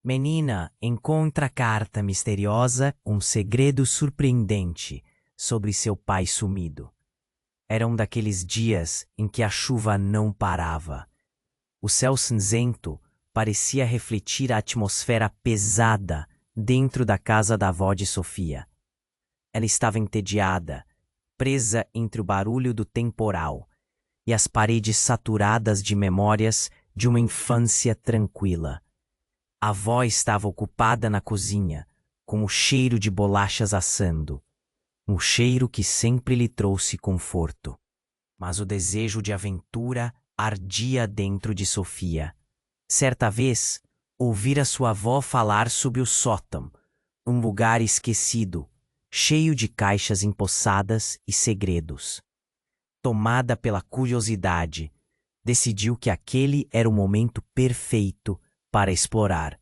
Menina, encontra carta misteriosa, um segredo surpreendente sobre seu pai sumido. Era um daqueles dias em que a chuva não parava. O céu cinzento parecia refletir a atmosfera pesada dentro da casa da avó de Sofia. Ela estava entediada, presa entre o barulho do temporal e as paredes saturadas de memórias de uma infância tranquila. A avó estava ocupada na cozinha, com o cheiro de bolachas assando, um cheiro que sempre lhe trouxe conforto. Mas o desejo de aventura ardia dentro de Sofia. Certa vez, ouvira sua avó falar sobre o sótão, um lugar esquecido, cheio de caixas empoçadas e segredos. Tomada pela curiosidade, decidiu que aquele era o momento perfeito para explorar.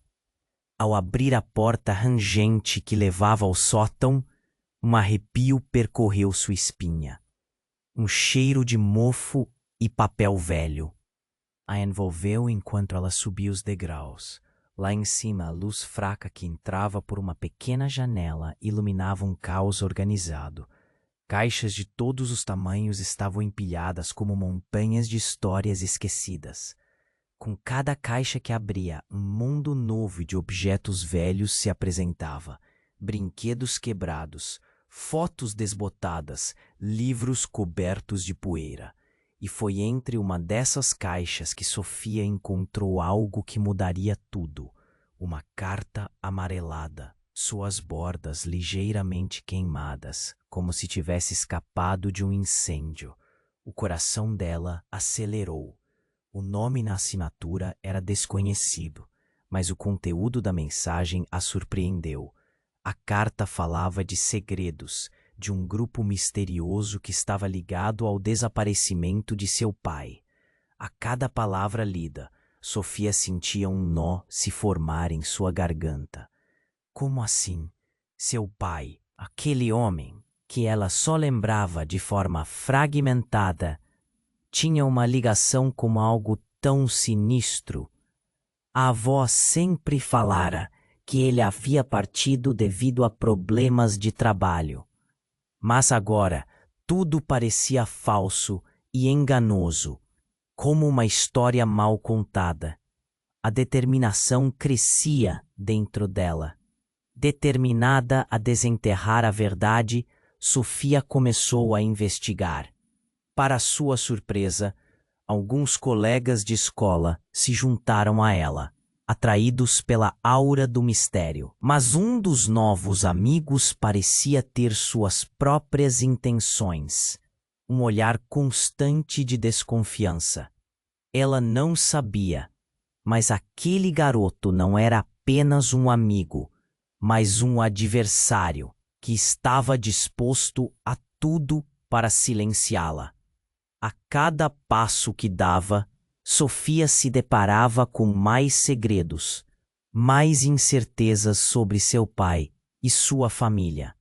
Ao abrir a porta rangente que levava ao sótão, um arrepio percorreu sua espinha. Um cheiro de mofo e papel velho a envolveu enquanto ela subia os degraus. Lá em cima, a luz fraca que entrava por uma pequena janela iluminava um caos organizado. Caixas de todos os tamanhos estavam empilhadas como montanhas de histórias esquecidas. Com cada caixa que abria, um mundo novo de objetos velhos se apresentava. Brinquedos quebrados, fotos desbotadas, livros cobertos de poeira. E foi entre uma dessas caixas que Sofia encontrou algo que mudaria tudo. Uma carta amarelada, suas bordas ligeiramente queimadas, como se tivesse escapado de um incêndio. O coração dela acelerou. O nome na assinatura era desconhecido, mas o conteúdo da mensagem a surpreendeu. A carta falava de segredos, de um grupo misterioso que estava ligado ao desaparecimento de seu pai. A cada palavra lida, Sofia sentia um nó se formar em sua garganta. Como assim? Seu pai, aquele homem que ela só lembrava de forma fragmentada, tinha uma ligação com algo tão sinistro. A avó sempre falara que ele havia partido devido a problemas de trabalho. Mas agora tudo parecia falso e enganoso, como uma história mal contada. A determinação crescia dentro dela. Determinada a desenterrar a verdade, Sofia começou a investigar. Para sua surpresa, alguns colegas de escola se juntaram a ela, atraídos pela aura do mistério. Mas um dos novos amigos parecia ter suas próprias intenções, um olhar constante de desconfiança. Ela não sabia, mas aquele garoto não era apenas um amigo, mas um adversário que estava disposto a tudo para silenciá-la. A cada passo que dava, Sofia se deparava com mais segredos, mais incertezas sobre seu pai e sua família.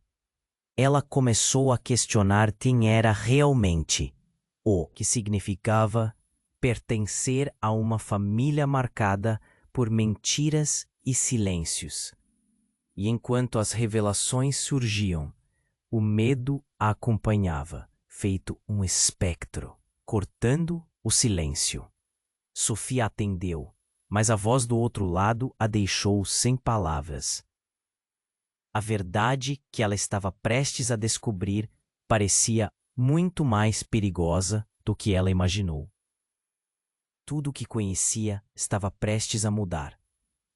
Ela começou a questionar quem era realmente, o que significava pertencer a uma família marcada por mentiras e silêncios. E enquanto as revelações surgiam, o medo a acompanhava, feito um espectro, cortando o silêncio. Sofia atendeu, mas a voz do outro lado a deixou sem palavras. A verdade que ela estava prestes a descobrir parecia muito mais perigosa do que ela imaginou. Tudo o que conhecia estava prestes a mudar,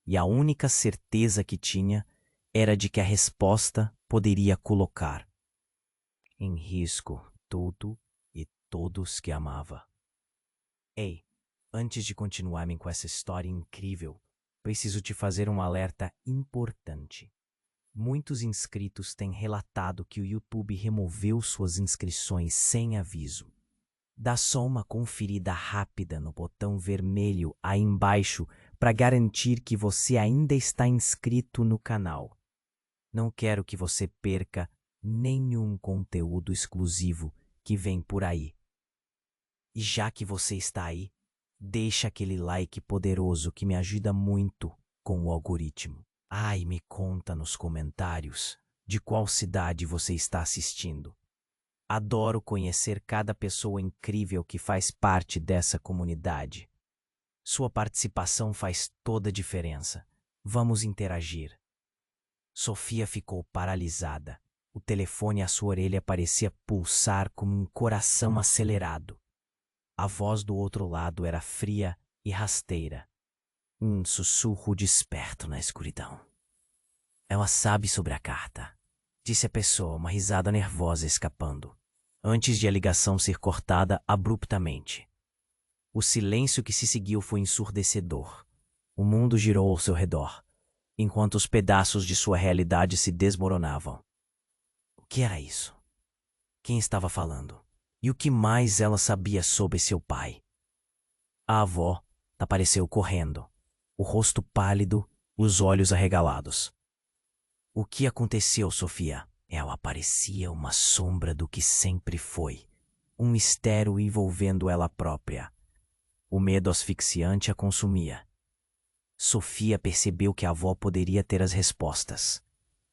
e a única certeza que tinha era de que a resposta poderia colocar em risco tudo e todos que amava. Ei, antes de continuarmos com essa história incrível, preciso te fazer um alerta importante. Muitos inscritos têm relatado que o YouTube removeu suas inscrições sem aviso. Dá só uma conferida rápida no botão vermelho aí embaixo para garantir que você ainda está inscrito no canal. Não quero que você perca nenhum conteúdo exclusivo que vem por aí. E já que você está aí, deixa aquele like poderoso que me ajuda muito com o algoritmo. Ai, me conta nos comentários de qual cidade você está assistindo. Adoro conhecer cada pessoa incrível que faz parte dessa comunidade. Sua participação faz toda a diferença. Vamos interagir. Sofia ficou paralisada. O telefone à sua orelha parecia pulsar como um coração acelerado. A voz do outro lado era fria e rasteira. Um sussurro desperto na escuridão. Ela sabe sobre a carta, disse a pessoa, uma risada nervosa escapando, antes de a ligação ser cortada abruptamente. O silêncio que se seguiu foi ensurdecedor. O mundo girou ao seu redor, enquanto os pedaços de sua realidade se desmoronavam. O que era isso? Quem estava falando? E o que mais ela sabia sobre seu pai? A avó apareceu correndo, o rosto pálido, os olhos arregalados. O que aconteceu, Sofia? Ela parecia uma sombra do que sempre foi, um mistério envolvendo ela própria. O medo asfixiante a consumia. Sofia percebeu que a avó poderia ter as respostas,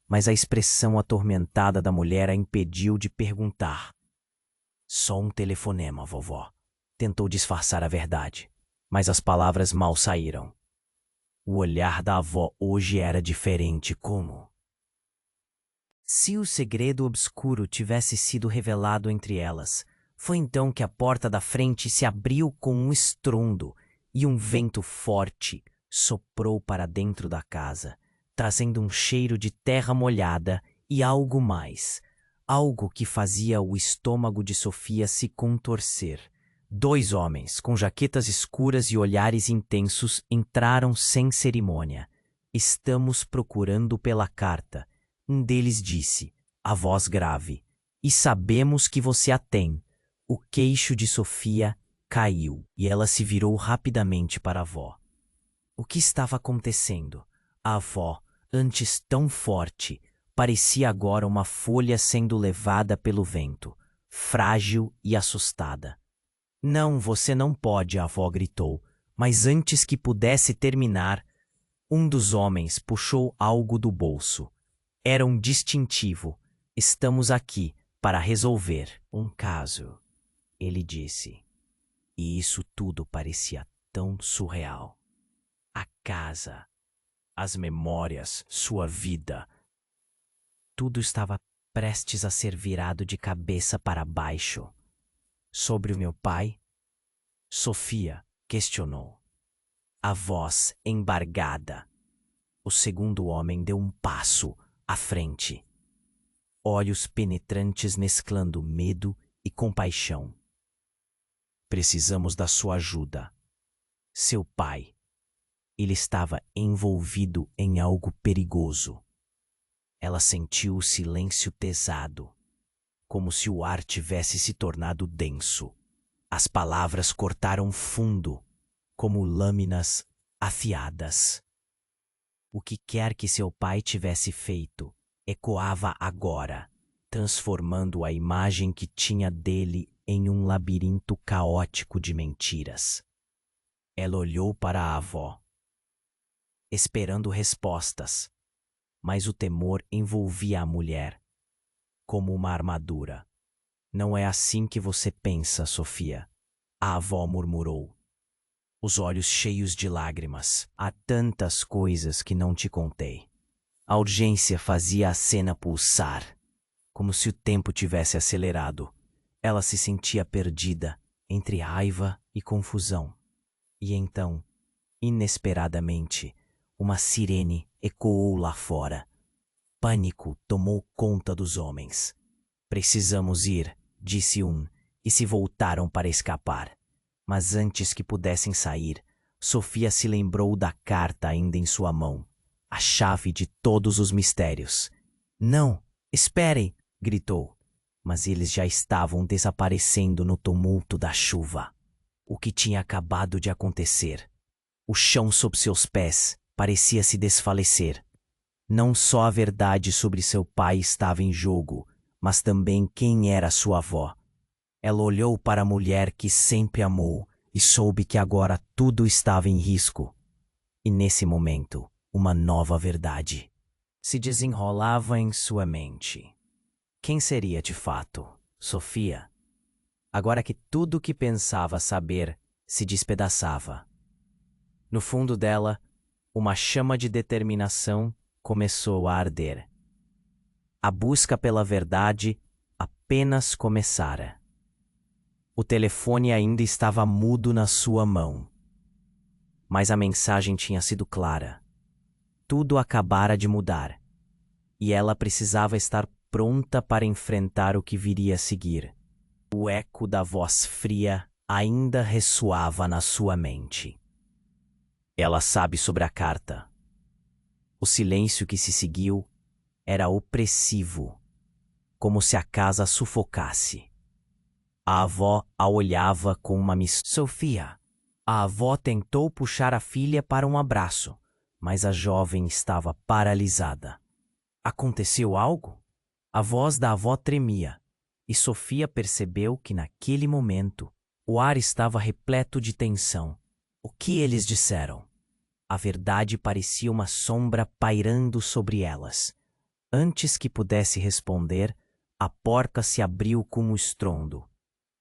mas a expressão atormentada da mulher a impediu de perguntar. Só um telefonema, vovó. Tentou disfarçar a verdade, mas as palavras mal saíram. O olhar da avó hoje era diferente como... Se o segredo obscuro tivesse sido revelado entre elas, foi então que a porta da frente se abriu com um estrondo e um vento forte soprou para dentro da casa, trazendo um cheiro de terra molhada e algo mais, algo que fazia o estômago de Sofia se contorcer. 2 homens, com jaquetas escuras e olhares intensos, entraram sem cerimônia. Estamos procurando pela carta. Um deles disse, a voz grave, e sabemos que você a tem. O queixo de Sofia caiu e ela se virou rapidamente para a avó. O que estava acontecendo? A avó, antes tão forte, parecia agora uma folha sendo levada pelo vento, frágil e assustada. Não, você não pode, a avó gritou, mas antes que pudesse terminar, um dos homens puxou algo do bolso. Era um distintivo. Estamos aqui para resolver um caso, ele disse. E isso tudo parecia tão surreal. A casa, as memórias, sua vida. Tudo estava prestes a ser virado de cabeça para baixo. Sobre o meu pai? Sofia questionou. A voz embargada. O segundo homem deu um passo à frente. Olhos penetrantes mesclando medo e compaixão. Precisamos da sua ajuda. Seu pai. Ele estava envolvido em algo perigoso. Ela sentiu o silêncio pesado, como se o ar tivesse se tornado denso. As palavras cortaram fundo, como lâminas afiadas. O que quer que seu pai tivesse feito ecoava agora, transformando a imagem que tinha dele em um labirinto caótico de mentiras. Ela olhou para a avó, esperando respostas, mas o temor envolvia a mulher, como uma armadura. Não é assim que você pensa, Sofia, a avó murmurou, os olhos cheios de lágrimas. Há tantas coisas que não te contei. A urgência fazia a cena pulsar, como se o tempo tivesse acelerado. Ela se sentia perdida entre raiva e confusão. E então, inesperadamente, uma sirene ecoou lá fora. Pânico tomou conta dos homens. Precisamos ir, disse um, e se voltaram para escapar. Mas antes que pudessem sair, Sofia se lembrou da carta ainda em sua mão, a chave de todos os mistérios. Não, esperem, gritou. Mas eles já estavam desaparecendo no tumulto da chuva. O que tinha acabado de acontecer? O chão sob seus pés parecia se desfalecer. Não só a verdade sobre seu pai estava em jogo, mas também quem era sua avó. Ela olhou para a mulher que sempre amou e soube que agora tudo estava em risco. E nesse momento, uma nova verdade se desenrolava em sua mente. Quem seria de fato Sofia? Agora que tudo o que pensava saber se despedaçava. No fundo dela, uma chama de determinação começou a arder. A busca pela verdade apenas começara. O telefone ainda estava mudo na sua mão. Mas a mensagem tinha sido clara. Tudo acabara de mudar. E ela precisava estar pronta para enfrentar o que viria a seguir. O eco da voz fria ainda ressoava na sua mente. Ela sabe sobre a carta. O silêncio que se seguiu era opressivo, como se a casa sufocasse. A avó a olhava com uma Sofia. A avó tentou puxar a filha para um abraço, mas a jovem estava paralisada. Aconteceu algo? A voz da avó tremia, e Sofia percebeu que naquele momento o ar estava repleto de tensão. O que eles disseram? A verdade parecia uma sombra pairando sobre elas. Antes que pudesse responder, a porta se abriu com um estrondo.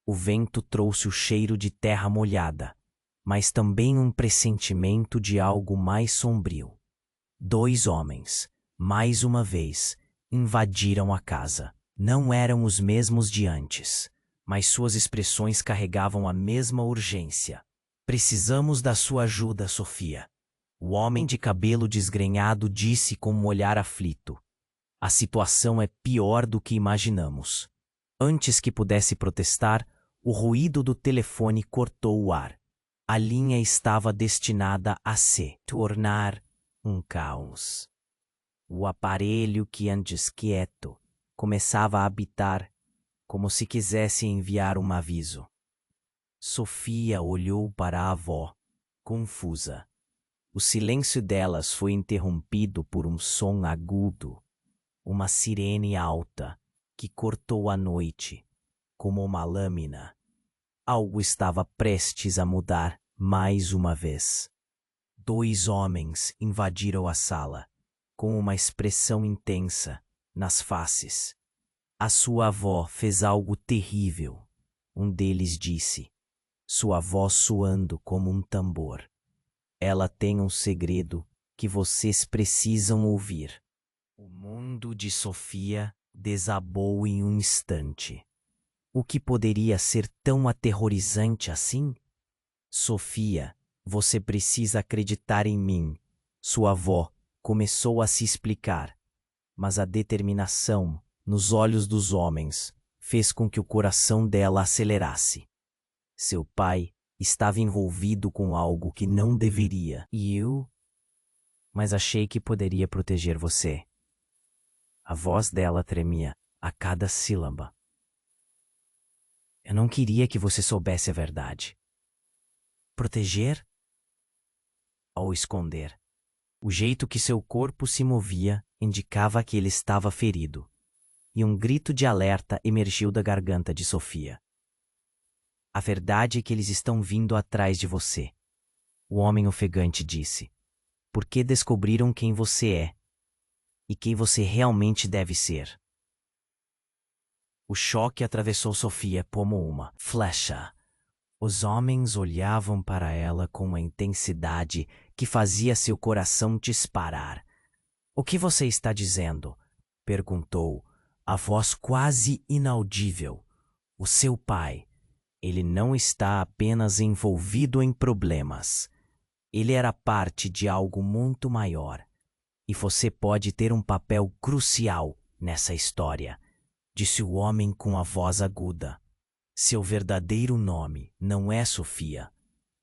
O vento trouxe o cheiro de terra molhada, mas também um pressentimento de algo mais sombrio. 2 homens, mais uma vez, invadiram a casa. Não eram os mesmos de antes, mas suas expressões carregavam a mesma urgência. Precisamos da sua ajuda, Sofia. O homem de cabelo desgrenhado disse com um olhar aflito. A situação é pior do que imaginamos. Antes que pudesse protestar, o ruído do telefone cortou o ar. A linha estava destinada a se tornar um caos. O aparelho que antes quieto começava a apitar como se quisesse enviar um aviso. Sofia olhou para a avó, confusa. O silêncio delas foi interrompido por um som agudo, uma sirene alta que cortou a noite como uma lâmina. Algo estava prestes a mudar mais uma vez. 2 homens invadiram a sala, com uma expressão intensa nas faces. A sua avó fez algo terrível. Um deles disse, sua voz soando como um tambor. Ela tem um segredo que vocês precisam ouvir. O mundo de Sofia desabou em um instante. O que poderia ser tão aterrorizante assim? Sofia, você precisa acreditar em mim. Sua avó começou a se explicar, mas a determinação nos olhos dos homens fez com que o coração dela acelerasse. Seu pai estava envolvido com algo que não deveria. E eu? Mas achei que poderia proteger você. A voz dela tremia a cada sílaba. Eu não queria que você soubesse a verdade. Proteger? Ou esconder? O jeito que seu corpo se movia indicava que ele estava ferido. E um grito de alerta emergiu da garganta de Sofia. A verdade é que eles estão vindo atrás de você. O homem ofegante disse. Porque descobriram quem você é e quem você realmente deve ser. O choque atravessou Sofia como uma flecha. Os homens olhavam para ela com uma intensidade que fazia seu coração disparar. O que você está dizendo? Perguntou, a voz quase inaudível. O seu pai. Ele não está apenas envolvido em problemas. Ele era parte de algo muito maior. E você pode ter um papel crucial nessa história, disse o homem com a voz aguda. Seu verdadeiro nome não é Sofia.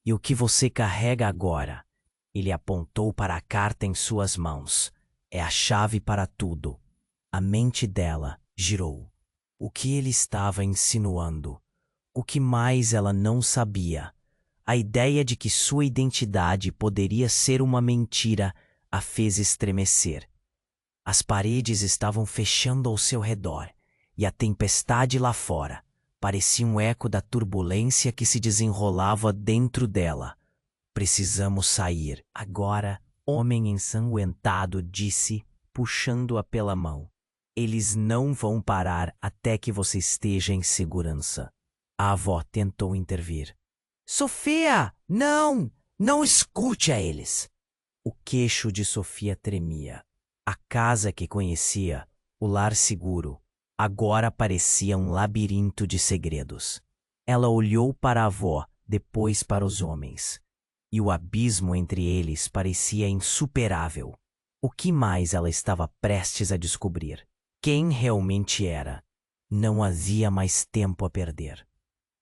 E o que você carrega agora? Ele apontou para a carta em suas mãos. É a chave para tudo. A mente dela girou. O que ele estava insinuando? O que mais ela não sabia? A ideia de que sua identidade poderia ser uma mentira a fez estremecer. As paredes estavam fechando ao seu redor e a tempestade lá fora parecia um eco da turbulência que se desenrolava dentro dela. Precisamos sair agora Homem ensanguentado disse, puxando-a pela mão. Eles não vão parar até que você esteja em segurança. A avó tentou intervir. Sofia, não! Não escute a eles! O queixo de Sofia tremia. A casa que conhecia, o lar seguro, agora parecia um labirinto de segredos. Ela olhou para a avó, depois para os homens. E o abismo entre eles parecia insuperável. O que mais ela estava prestes a descobrir? Quem realmente era? Não havia mais tempo a perder.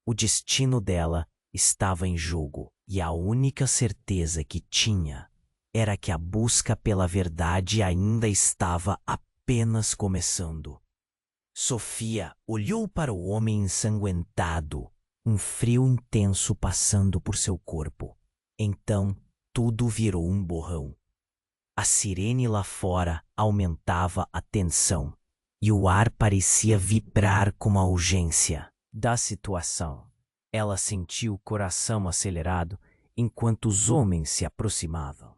O destino dela estava em jogo, e a única certeza que tinha era que a busca pela verdade ainda estava apenas começando. Sofia olhou para o homem ensanguentado, um frio intenso passando por seu corpo. Então, tudo virou um borrão. A sirene lá fora aumentava a tensão, e o ar parecia vibrar com a urgência da situação. Ela sentiu o coração acelerado enquanto os homens se aproximavam.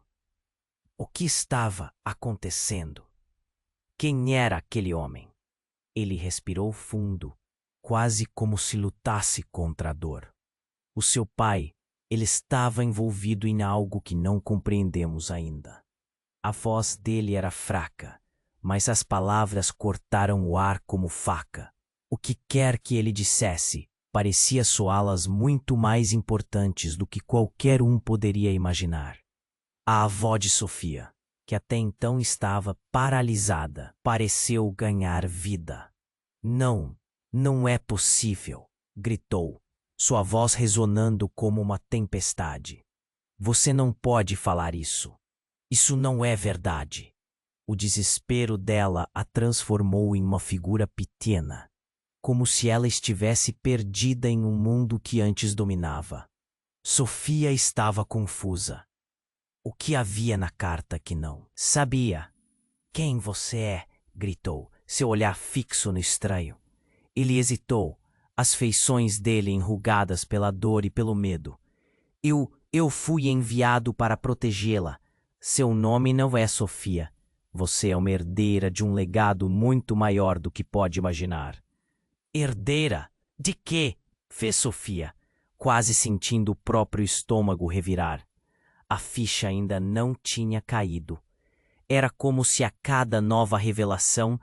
O que estava acontecendo? Quem era aquele homem? Ele respirou fundo, quase como se lutasse contra a dor. O seu pai, ele estava envolvido em algo que não compreendemos ainda. A voz dele era fraca, mas as palavras cortaram o ar como faca. O que quer que ele dissesse, parecia soá-las muito mais importantes do que qualquer um poderia imaginar. A avó de Sofia, que até então estava paralisada, pareceu ganhar vida. Não, não é possível, gritou, sua voz ressonando como uma tempestade. Você não pode falar isso. Isso não é verdade. O desespero dela a transformou em uma figura pequena, como se ela estivesse perdida em um mundo que antes dominava. Sofia estava confusa. O que havia na carta que não sabia? Quem você é? Gritou, seu olhar fixo no estranho. Ele hesitou, as feições dele enrugadas pela dor e pelo medo. Eu fui enviado para protegê-la. Seu nome não é Sofia. Você é uma herdeira de um legado muito maior do que pode imaginar. Herdeira? De quê? Fez Sofia, quase sentindo o próprio estômago revirar. A ficha ainda não tinha caído. Era como se a cada nova revelação,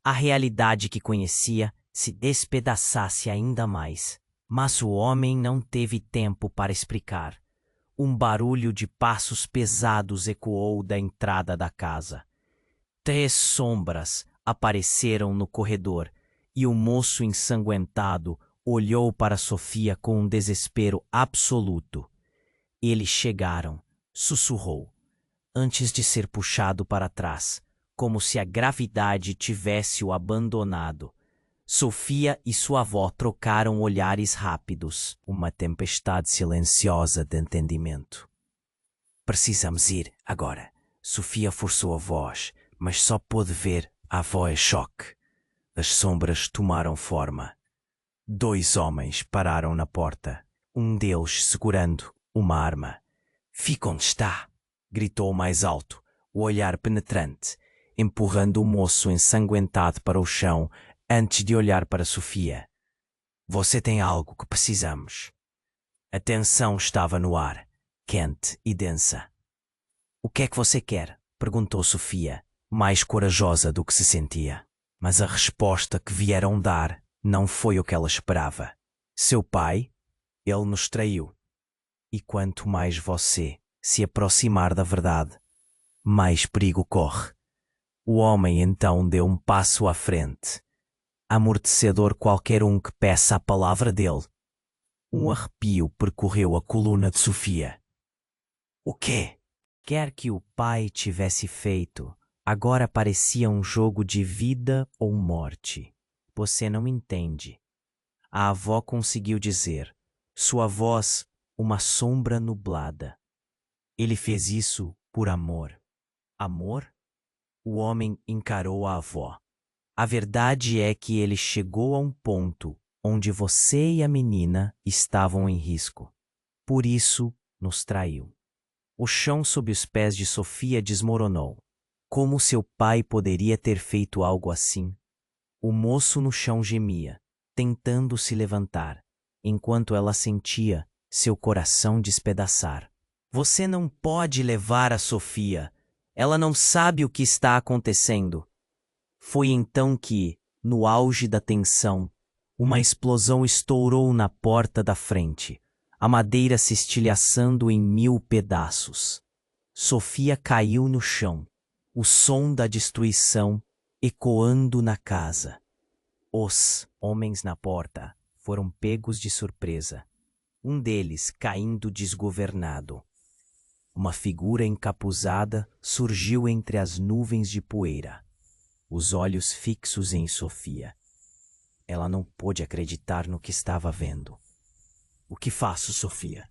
a realidade que conhecia se despedaçasse ainda mais. Mas o homem não teve tempo para explicar. Um barulho de passos pesados ecoou da entrada da casa. 3 sombras apareceram no corredor e o moço ensanguentado olhou para Sofia com um desespero absoluto. Eles chegaram, sussurrou, antes de ser puxado para trás, como se a gravidade tivesse o abandonado. Sofia e sua avó trocaram olhares rápidos, uma tempestade silenciosa de entendimento. Precisamos ir agora. Sofia forçou a voz, mas só pôde ver a avó em choque. As sombras tomaram forma. 2 homens pararam na porta, um deles segurando uma arma. Fica onde está, gritou mais alto, o olhar penetrante, empurrando o moço ensanguentado para o chão antes de olhar para Sofia. Você tem algo que precisamos. A tensão estava no ar, quente e densa. O que é que você quer? Perguntou Sofia, mais corajosa do que se sentia. Mas a resposta que vieram dar não foi o que ela esperava. Seu pai, ele nos traiu. E quanto mais você se aproximar da verdade, mais perigo corre. O homem então deu um passo à frente. Amortecedor qualquer um que peça a palavra dele. Um arrepio percorreu a coluna de Sofia. O quê? Quer que o pai tivesse feito, agora parecia um jogo de vida ou morte. Você não entende. A avó conseguiu dizer, sua voz uma sombra nublada. Ele fez isso por amor. Amor? O homem encarou a avó. A verdade é que ele chegou a um ponto onde você e a menina estavam em risco. Por isso, nos traiu. O chão sob os pés de Sofia desmoronou. Como seu pai poderia ter feito algo assim? O moço no chão gemia, tentando se levantar, enquanto ela sentia seu coração despedaçar. Você não pode levar a Sofia. Ela não sabe o que está acontecendo. Foi então que, no auge da tensão, uma explosão estourou na porta da frente, a madeira se estilhaçando em 1000 pedaços. Sofia caiu no chão, o som da destruição ecoando na casa. Os homens na porta foram pegos de surpresa, um deles caindo desgovernado. Uma figura encapuzada surgiu entre as nuvens de poeira, os olhos fixos em Sofia. Ela não pôde acreditar no que estava vendo. "O que faço, Sofia?"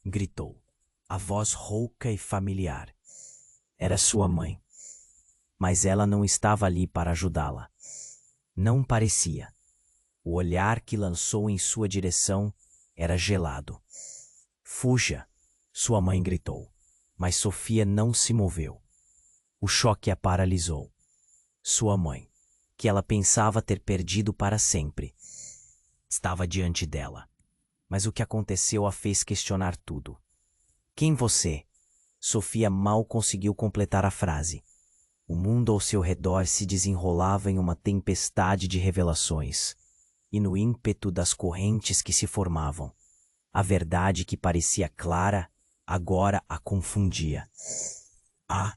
gritou, a voz rouca e familiar. Era sua mãe. Mas ela não estava ali para ajudá-la. Não parecia. O olhar que lançou em sua direção era gelado. "Fuja!" sua mãe gritou, mas Sofia não se moveu. O choque a paralisou. Sua mãe, que ela pensava ter perdido para sempre, estava diante dela. Mas o que aconteceu a fez questionar tudo. "Quem você?" Sofia mal conseguiu completar a frase. O mundo ao seu redor se desenrolava em uma tempestade de revelações, e no ímpeto das correntes que se formavam, a verdade que parecia clara, agora a confundia. A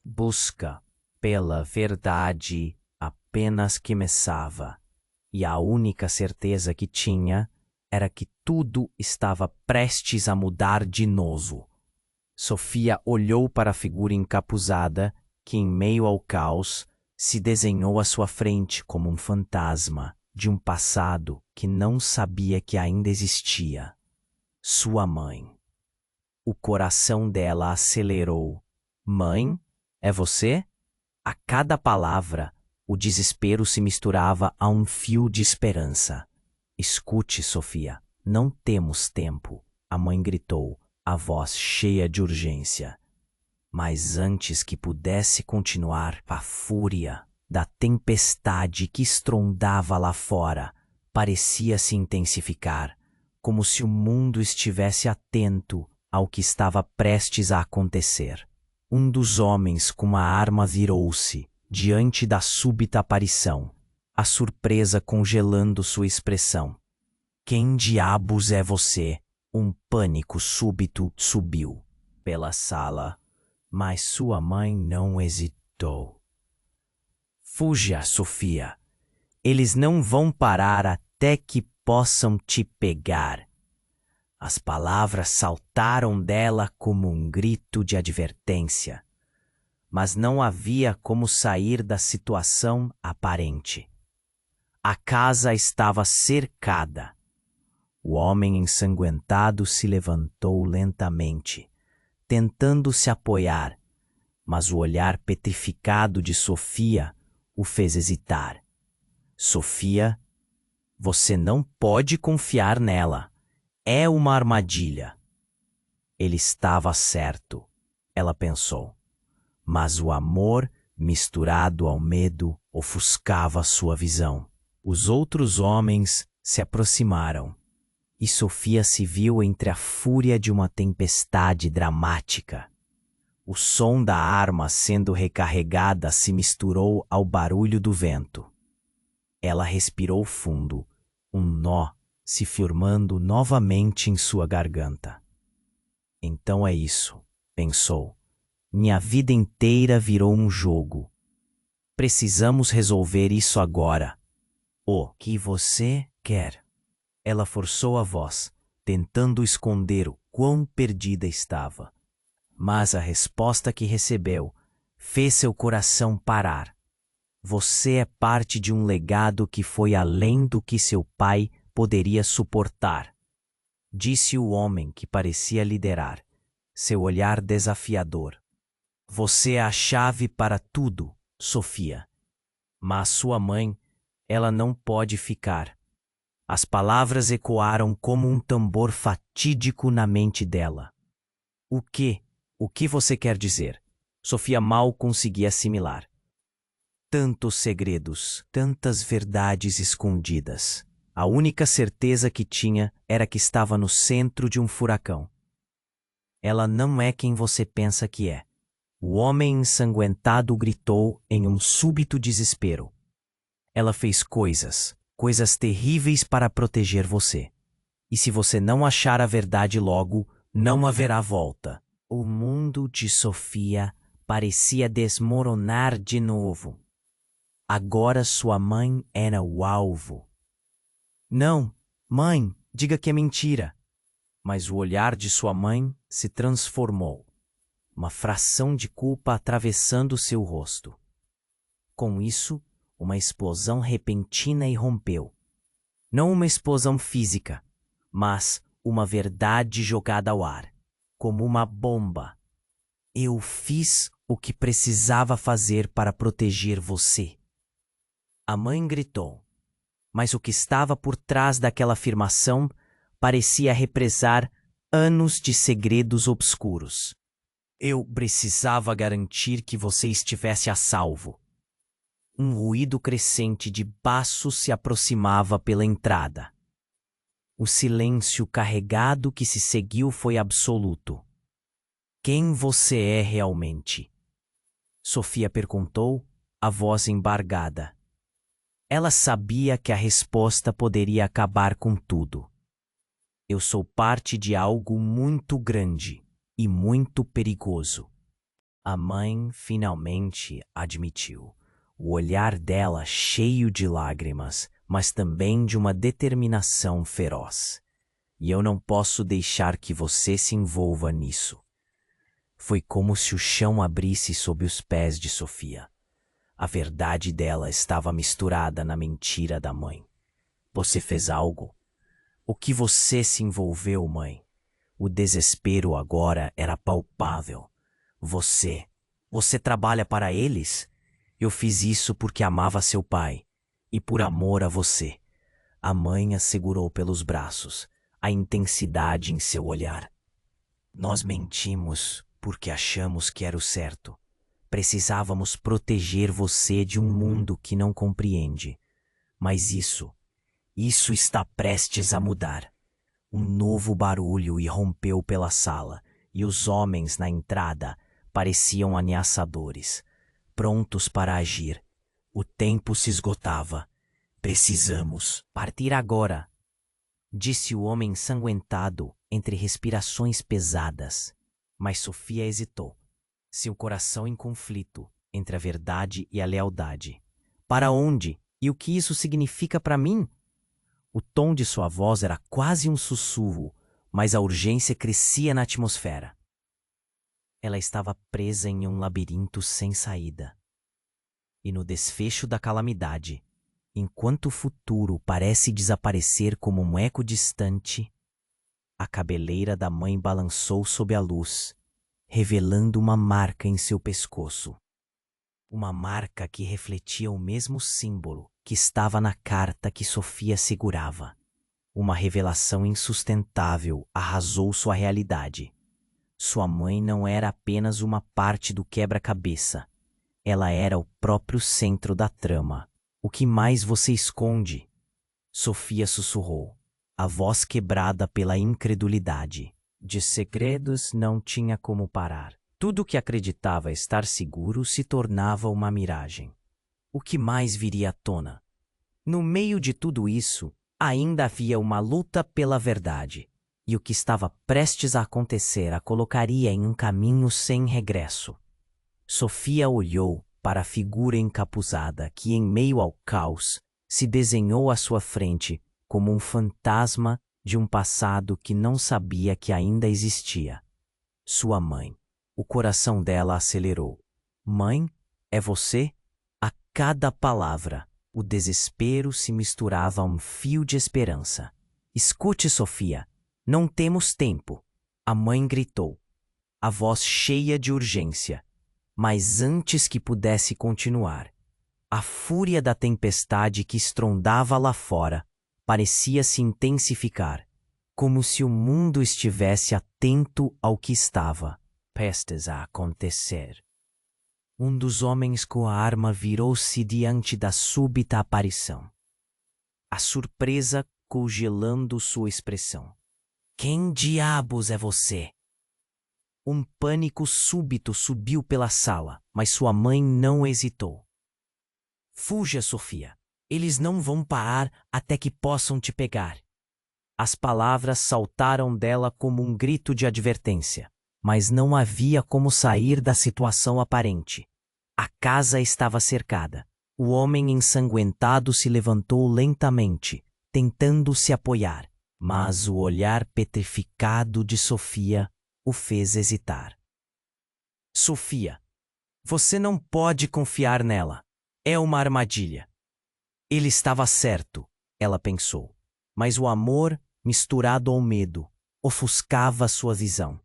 busca pela verdade apenas começava, e a única certeza que tinha era que tudo estava prestes a mudar de novo. Sofia olhou para a figura encapuzada que, em meio ao caos, se desenhou à sua frente como um fantasma de um passado que não sabia que ainda existia. Sua mãe. O coração dela acelerou. "Mãe? É você?" A cada palavra, o desespero se misturava a um fio de esperança. "Escute, Sofia, não temos tempo", a mãe gritou, a voz cheia de urgência. Mas antes que pudesse continuar, a fúria da tempestade que estrondava lá fora parecia se intensificar, como se o mundo estivesse atento ao que estava prestes a acontecer. Um dos homens com uma arma virou-se diante da súbita aparição, a surpresa congelando sua expressão. "Quem diabos é você?" Um pânico súbito subiu pela sala, mas sua mãe não hesitou. "Fuja, Sofia. Eles não vão parar até que possam te pegar." As palavras saltaram dela como um grito de advertência, mas não havia como sair da situação aparente. A casa estava cercada. O homem ensanguentado se levantou lentamente, tentando se apoiar, mas o olhar petrificado de Sofia o fez hesitar. "Sofia, você não pode confiar nela. É uma armadilha." Ele estava certo, ela pensou, mas o amor misturado ao medo ofuscava sua visão. Os outros homens se aproximaram, e Sofia se viu entre a fúria de uma tempestade dramática. O som da arma sendo recarregada se misturou ao barulho do vento. Ela respirou fundo, um nó se firmando novamente em sua garganta. "Então é isso", pensou. "Minha vida inteira virou um jogo. Precisamos resolver isso agora." "O que você quer?" Ela forçou a voz, tentando esconder o quão perdida estava. Mas a resposta que recebeu fez seu coração parar. "Você é parte de um legado que foi além do que seu pai poderia suportar", disse o homem que parecia liderar, seu olhar desafiador. "Você é a chave para tudo, Sofia. Mas sua mãe, ela não pode ficar." As palavras ecoaram como um tambor fatídico na mente dela. "O que?" O que você quer dizer? Sofia mal conseguia assimilar. Tantos segredos, tantas verdades escondidas. A única certeza que tinha era que estava no centro de um furacão. Ela não é quem você pensa que é. O homem ensanguentado gritou em um súbito desespero. Ela fez coisas terríveis para proteger você. E se você não achar a verdade logo, não haverá volta. O mundo de Sofia parecia desmoronar de novo. Agora sua mãe era o alvo. Não, mãe, diga que é mentira. Mas o olhar de sua mãe se transformou. Uma fração de culpa atravessando seu rosto. Com isso, uma explosão repentina irrompeu. Não uma explosão física, mas uma verdade jogada ao ar, como uma bomba. Eu fiz o que precisava fazer para proteger você. A mãe gritou, mas o que estava por trás daquela afirmação parecia represar anos de segredos obscuros. Eu precisava garantir que você estivesse a salvo. Um ruído crescente de passos se aproximava pela entrada. O silêncio carregado que se seguiu foi absoluto. Quem você é realmente? Sofia perguntou, a voz embargada. Ela sabia que a resposta poderia acabar com tudo. Eu sou parte de algo muito grande e muito perigoso. A mãe finalmente admitiu, o olhar dela cheio de lágrimas, mas também de uma determinação feroz. E eu não posso deixar que você se envolva nisso. Foi como se o chão abrisse sob os pés de Sofia. A verdade dela estava misturada na mentira da mãe. Você fez algo? O que você se envolveu, mãe? O desespero agora era palpável. Você trabalha para eles? Eu fiz isso porque amava seu pai e por amor a você. A mãe a segurou pelos braços, a intensidade em seu olhar. Nós mentimos porque achamos que era o certo. Precisávamos proteger você de um mundo que não compreende. Mas isso está prestes a mudar. Um novo barulho irrompeu pela sala, e os homens na entrada pareciam ameaçadores, prontos para agir. O tempo se esgotava. Precisamos partir agora, disse o homem ensanguentado entre respirações pesadas. Mas Sofia hesitou, seu coração em conflito entre a verdade e a lealdade. Para onde? E o que isso significa para mim? O tom de sua voz era quase um sussurro, mas a urgência crescia na atmosfera. Ela estava presa em um labirinto sem saída. E no desfecho da calamidade, enquanto o futuro parece desaparecer como um eco distante, a cabeleira da mãe balançou sob a luz, revelando uma marca em seu pescoço. Uma marca que refletia o mesmo símbolo que estava na carta que Sofia segurava. Uma revelação insustentável arrasou sua realidade. Sua mãe não era apenas uma parte do quebra-cabeça. Ela era o próprio centro da trama. O que mais você esconde? Sofia sussurrou, a voz quebrada pela incredulidade. De segredos não tinha como parar. Tudo que acreditava estar seguro se tornava uma miragem. O que mais viria à tona? No meio de tudo isso, ainda havia uma luta pela verdade, e o que estava prestes a acontecer a colocaria em um caminho sem regresso. Sofia olhou para a figura encapuzada que, em meio ao caos, se desenhou à sua frente como um fantasma de um passado que não sabia que ainda existia. Sua mãe. O coração dela acelerou. Mãe, é você? A cada palavra, o desespero se misturava a um fio de esperança. Escute, Sofia, não temos tempo. A mãe gritou, a voz cheia de urgência. Mas antes que pudesse continuar, a fúria da tempestade que estrondava lá fora parecia se intensificar, como se o mundo estivesse atento ao que estava prestes a acontecer. Um dos homens com a arma virou-se diante da súbita aparição, a surpresa congelando sua expressão. Quem diabos é você? Um pânico súbito subiu pela sala, mas sua mãe não hesitou. Fuja, Sofia. Eles não vão parar até que possam te pegar. As palavras saltaram dela como um grito de advertência, mas não havia como sair da situação aparente. A casa estava cercada. O homem ensanguentado se levantou lentamente, tentando se apoiar, mas o olhar petrificado de Sofia o fez hesitar. Sofia, você não pode confiar nela. É uma armadilha. Ele estava certo, ela pensou, mas o amor, misturado ao medo, ofuscava sua visão.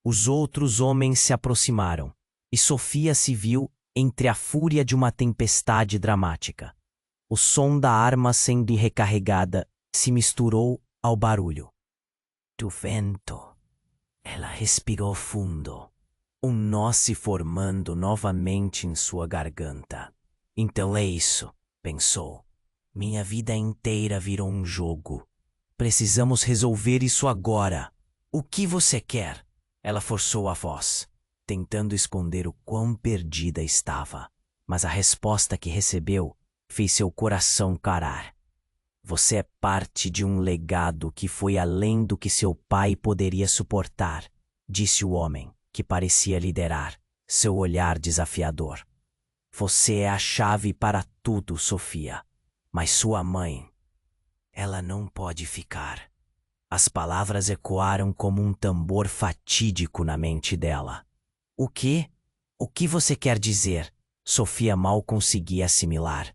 Os outros homens se aproximaram, e Sofia se viu entre a fúria de uma tempestade dramática. O som da arma sendo recarregada se misturou ao barulho do vento. Ela respirou fundo, um nó se formando novamente em sua garganta. Então é isso, pensou. Minha vida inteira virou um jogo. Precisamos resolver isso agora. O que você quer? Ela forçou a voz, tentando esconder o quão perdida estava. Mas a resposta que recebeu fez seu coração parar. Você é parte de um legado que foi além do que seu pai poderia suportar, disse o homem, que parecia liderar, seu olhar desafiador. Você é a chave para tudo, Sofia. Mas sua mãe, ela não pode ficar. As palavras ecoaram como um tambor fatídico na mente dela. O quê? O que você quer dizer? Sofia mal conseguia assimilar.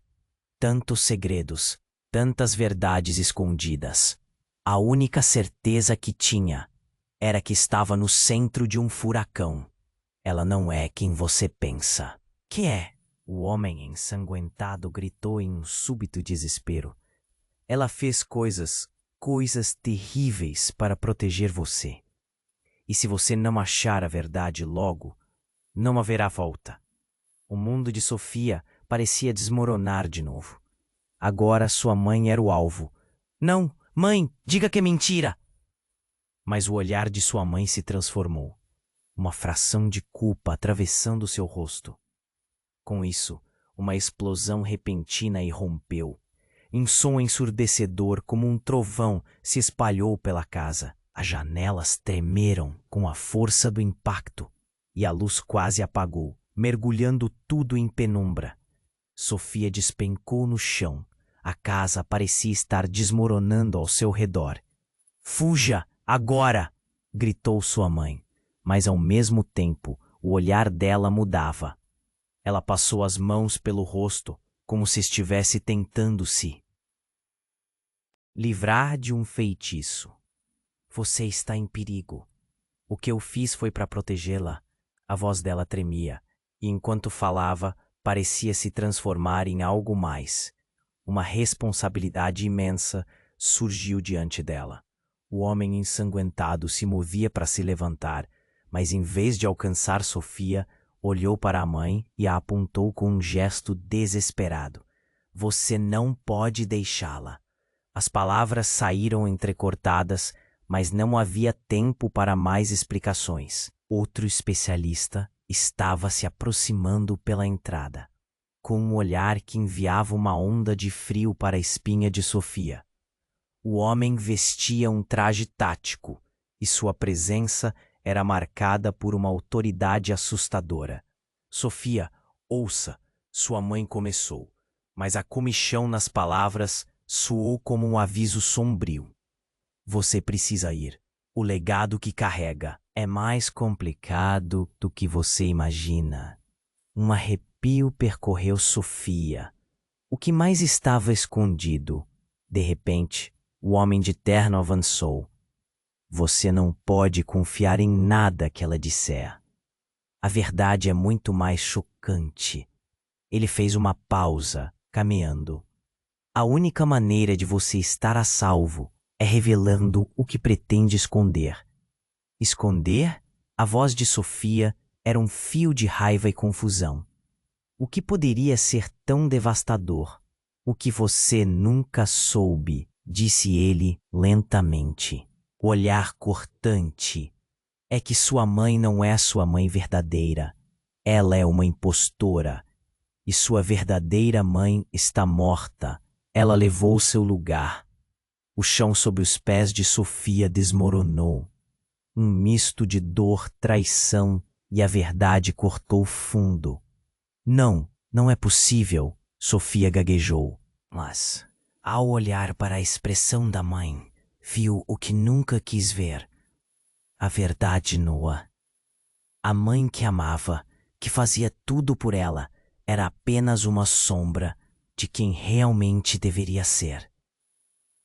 Tantos segredos, tantas verdades escondidas. A única certeza que tinha era que estava no centro de um furacão. Ela não é quem você pensa. Que é? O homem ensanguentado gritou em um súbito desespero. Ela fez coisas terríveis para proteger você. E se você não achar a verdade logo, não haverá volta. O mundo de Sofia parecia desmoronar de novo. Agora sua mãe era o alvo. Não, mãe, diga que é mentira! Mas o olhar de sua mãe se transformou. Uma fração de culpa atravessando seu rosto. Com isso, uma explosão repentina irrompeu. Um som ensurdecedor como um trovão se espalhou pela casa. As janelas tremeram com a força do impacto e a luz quase apagou, mergulhando tudo em penumbra. Sofia despencou no chão. A casa parecia estar desmoronando ao seu redor. Fuja, agora! Gritou sua mãe, mas ao mesmo tempo o olhar dela mudava. Ela passou as mãos pelo rosto, como se estivesse tentando se livrar de um feitiço. Você está em perigo. O que eu fiz foi para protegê-la. A voz dela tremia, e enquanto falava, parecia se transformar em algo mais. Uma responsabilidade imensa surgiu diante dela. O homem ensanguentado se movia para se levantar, mas em vez de alcançar Sofia, olhou para a mãe e a apontou com um gesto desesperado. Você não pode deixá-la. As palavras saíram entrecortadas, mas não havia tempo para mais explicações. Outro especialista estava se aproximando pela entrada, com um olhar que enviava uma onda de frio para a espinha de Sofia. O homem vestia um traje tático, e sua presença era marcada por uma autoridade assustadora. Sofia, ouça, sua mãe começou, mas a comichão nas palavras soou como um aviso sombrio. Você precisa ir. O legado que carrega é mais complicado do que você imagina. Um arrepio percorreu Sofia. O que mais estava escondido? De repente, o homem de terno avançou. Você não pode confiar em nada que ela disser. A verdade é muito mais chocante. Ele fez uma pausa, caminhando. A única maneira de você estar a salvo é revelando o que pretende esconder. Esconder? A voz de Sofia era um fio de raiva e confusão. O que poderia ser tão devastador? O que você nunca soube, disse ele lentamente. O olhar cortante. É que sua mãe não é sua mãe verdadeira. Ela é uma impostora. E sua verdadeira mãe está morta. Ela levou seu lugar. O chão sob os pés de Sofia desmoronou. Um misto de dor, traição e a verdade cortou fundo. Não, não é possível, Sofia gaguejou. Mas, ao olhar para a expressão da mãe, viu o que nunca quis ver. A verdade nua. A mãe que amava, que fazia tudo por ela, era apenas uma sombra de quem realmente deveria ser.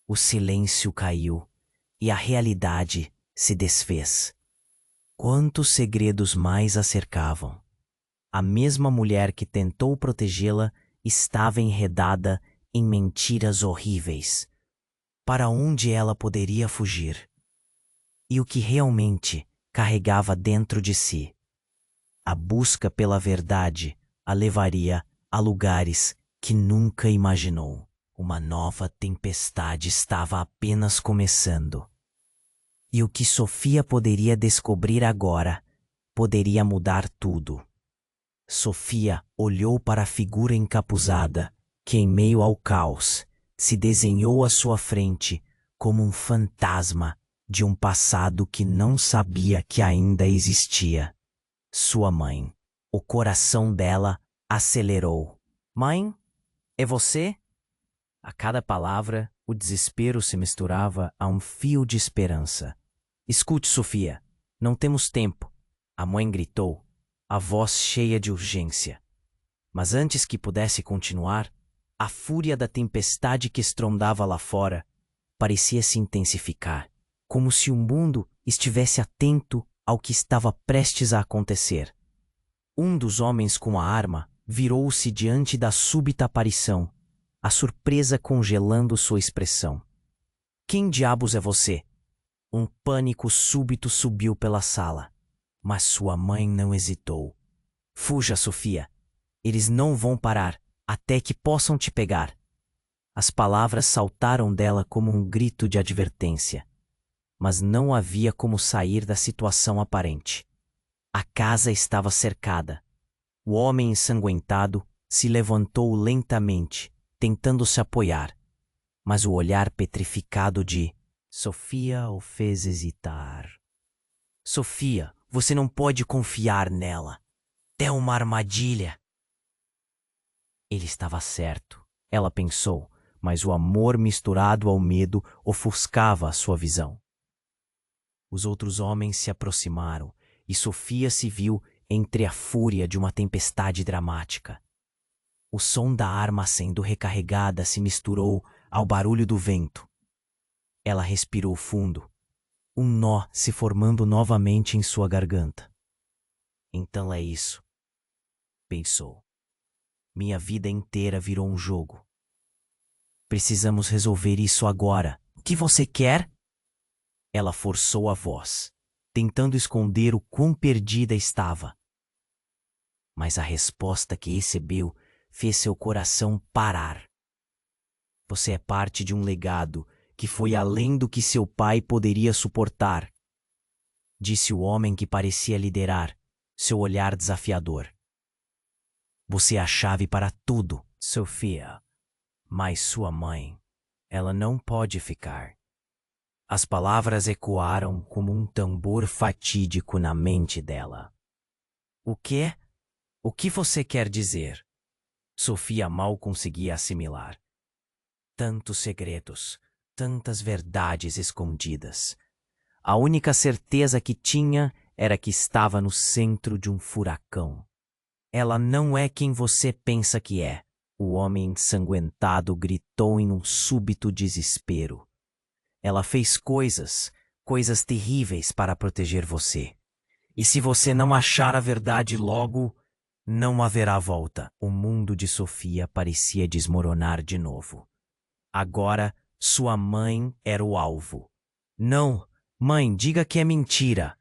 O silêncio caiu e a realidade se desfez. Quantos segredos mais a cercavam? A mesma mulher que tentou protegê-la estava enredada em mentiras horríveis. Para onde ela poderia fugir? E o que realmente carregava dentro de si? A busca pela verdade a levaria a lugares que nunca imaginou. Uma nova tempestade estava apenas começando. E o que Sofia poderia descobrir agora poderia mudar tudo. Sofia olhou para a figura encapuzada, que em meio ao caos se desenhou à sua frente como um fantasma de um passado que não sabia que ainda existia. Sua mãe. O coração dela acelerou. Mãe, é você? A cada palavra, o desespero se misturava a um fio de esperança. Escute, Sofia, não temos tempo, a mãe gritou, a voz cheia de urgência. Mas antes que pudesse continuar, a fúria da tempestade que estrondava lá fora parecia se intensificar, como se o mundo estivesse atento ao que estava prestes a acontecer. Um dos homens com a arma virou-se diante da súbita aparição, a surpresa congelando sua expressão. Quem diabos é você? Um pânico súbito subiu pela sala, mas sua mãe não hesitou. Fuja, Sofia. Eles não vão parar até que possam te pegar. As palavras saltaram dela como um grito de advertência, mas não havia como sair da situação aparente. A casa estava cercada. O homem ensanguentado se levantou lentamente, tentando se apoiar, mas o olhar petrificado de Sofia o fez hesitar. Sofia, você não pode confiar nela. É uma armadilha. Ele estava certo, ela pensou, mas o amor misturado ao medo ofuscava a sua visão. Os outros homens se aproximaram e Sofia se viu entre a fúria de uma tempestade dramática. O som da arma sendo recarregada se misturou ao barulho do vento. Ela respirou fundo, um nó se formando novamente em sua garganta. Então é isso, pensou. Minha vida inteira virou um jogo. Precisamos resolver isso agora. O que você quer? Ela forçou a voz, tentando esconder o quão perdida estava. Mas a resposta que recebeu fez seu coração parar. Você é parte de um legado que foi além do que seu pai poderia suportar, disse o homem que parecia liderar, seu olhar desafiador. Você é a chave para tudo, Sofia. Mas sua mãe, ela não pode ficar. As palavras ecoaram como um tambor fatídico na mente dela. O quê? O que você quer dizer? Sofia mal conseguia assimilar. Tantos segredos, tantas verdades escondidas. A única certeza que tinha era que estava no centro de um furacão. Ela não é quem você pensa que é, o homem ensanguentado gritou em um súbito desespero. Ela fez coisas terríveis para proteger você. E se você não achar a verdade logo, não haverá volta. O mundo de Sofia parecia desmoronar de novo. Agora, sua mãe era o alvo. Não, mãe, diga que é mentira.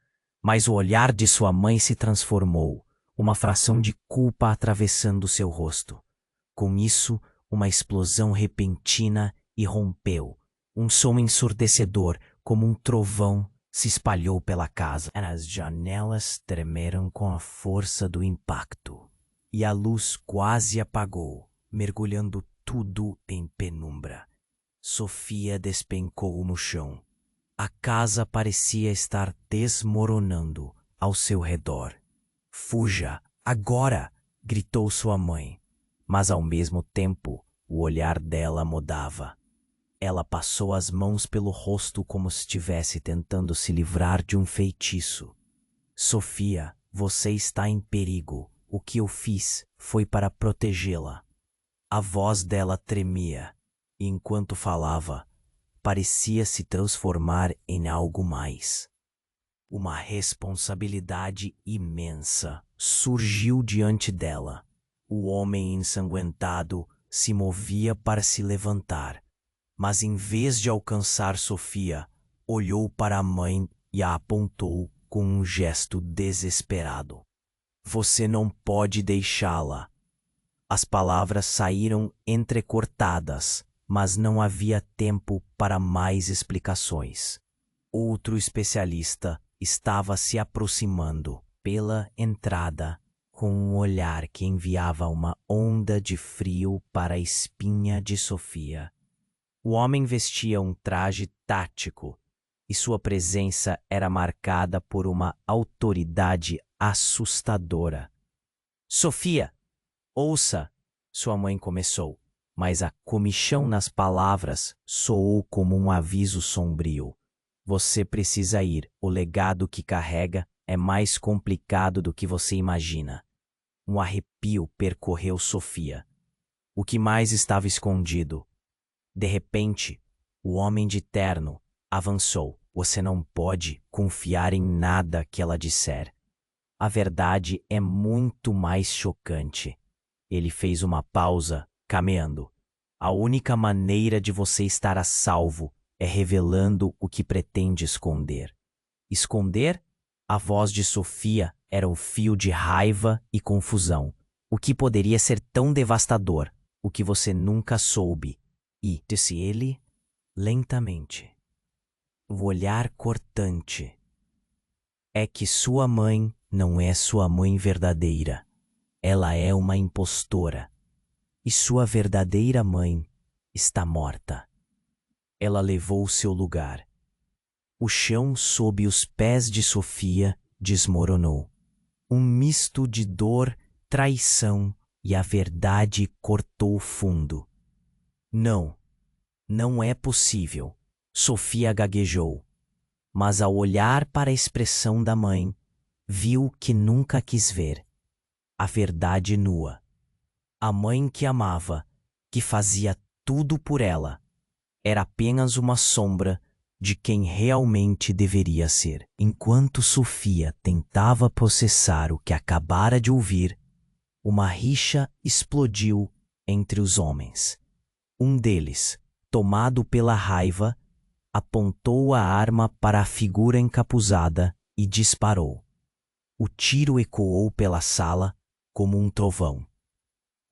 Mas o olhar de sua mãe se transformou, uma fração de culpa atravessando seu rosto. Com isso, uma explosão repentina irrompeu. Um som ensurdecedor, como um trovão, se espalhou pela casa. As janelas tremeram com a força do impacto, e a luz quase apagou, mergulhando tudo em penumbra. Sofia despencou no chão. A casa parecia estar desmoronando ao seu redor. Fuja, agora! Gritou sua mãe. Mas ao mesmo tempo, o olhar dela mudava. Ela passou as mãos pelo rosto como se estivesse tentando se livrar de um feitiço. Sofia, você está em perigo. O que eu fiz foi para protegê-la. A voz dela tremia, e enquanto falava, parecia se transformar em algo mais. Uma responsabilidade imensa surgiu diante dela. O homem ensanguentado se movia para se levantar, mas em vez de alcançar Sofia, olhou para a mãe e a apontou com um gesto desesperado. Você não pode deixá-la. As palavras saíram entrecortadas, mas não havia tempo para mais explicações. Outro especialista estava se aproximando pela entrada com um olhar que enviava uma onda de frio para a espinha de Sofia. O homem vestia um traje tático e sua presença era marcada por uma autoridade assustadora. Sofia, ouça, sua mãe começou, mas a comichão nas palavras soou como um aviso sombrio. Você precisa ir, o legado que carrega é mais complicado do que você imagina. Um arrepio percorreu Sofia. O que mais estava escondido? De repente, o homem de terno avançou. Você não pode confiar em nada que ela disser. A verdade é muito mais chocante. Ele fez uma pausa, cameando. A única maneira de você estar a salvo é revelando o que pretende esconder. Esconder? A voz de Sofia era o fio de raiva e confusão. O que poderia ser tão devastador? O que você nunca soube. E, disse ele, lentamente. O olhar cortante. É que sua mãe não é sua mãe verdadeira. Ela é uma impostora. E sua verdadeira mãe está morta. Ela levou seu lugar. O chão sob os pés de Sofia desmoronou. Um misto de dor, traição e a verdade cortou fundo. Não, não é possível, Sofia gaguejou. Mas ao olhar para a expressão da mãe, viu que nunca quis ver. A verdade nua. A mãe que amava, que fazia tudo por ela, era apenas uma sombra de quem realmente deveria ser. Enquanto Sofia tentava processar o que acabara de ouvir, uma rixa explodiu entre os homens. Um deles, tomado pela raiva, apontou a arma para a figura encapuzada e disparou. O tiro ecoou pela sala como um trovão.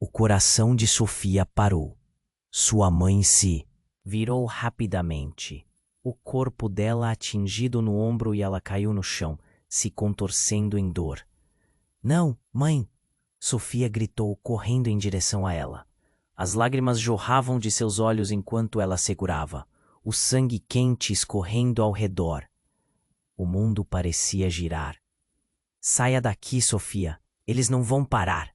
O coração de Sofia parou. Sua mãe se virou rapidamente. O corpo dela atingido no ombro e ela caiu no chão, se contorcendo em dor. Não, mãe! Sofia gritou, correndo em direção a ela. As lágrimas jorravam de seus olhos enquanto ela segurava, o sangue quente escorrendo ao redor. O mundo parecia girar. Saia daqui, Sofia. Eles não vão parar.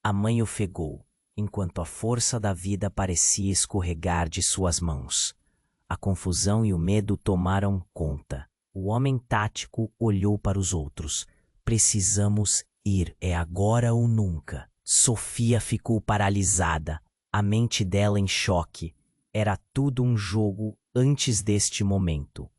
A mãe ofegou, enquanto a força da vida parecia escorregar de suas mãos. A confusão e o medo tomaram conta. O homem tático olhou para os outros. Precisamos ir. É agora ou nunca. Sofia ficou paralisada, a mente dela em choque. Era tudo um jogo antes deste momento.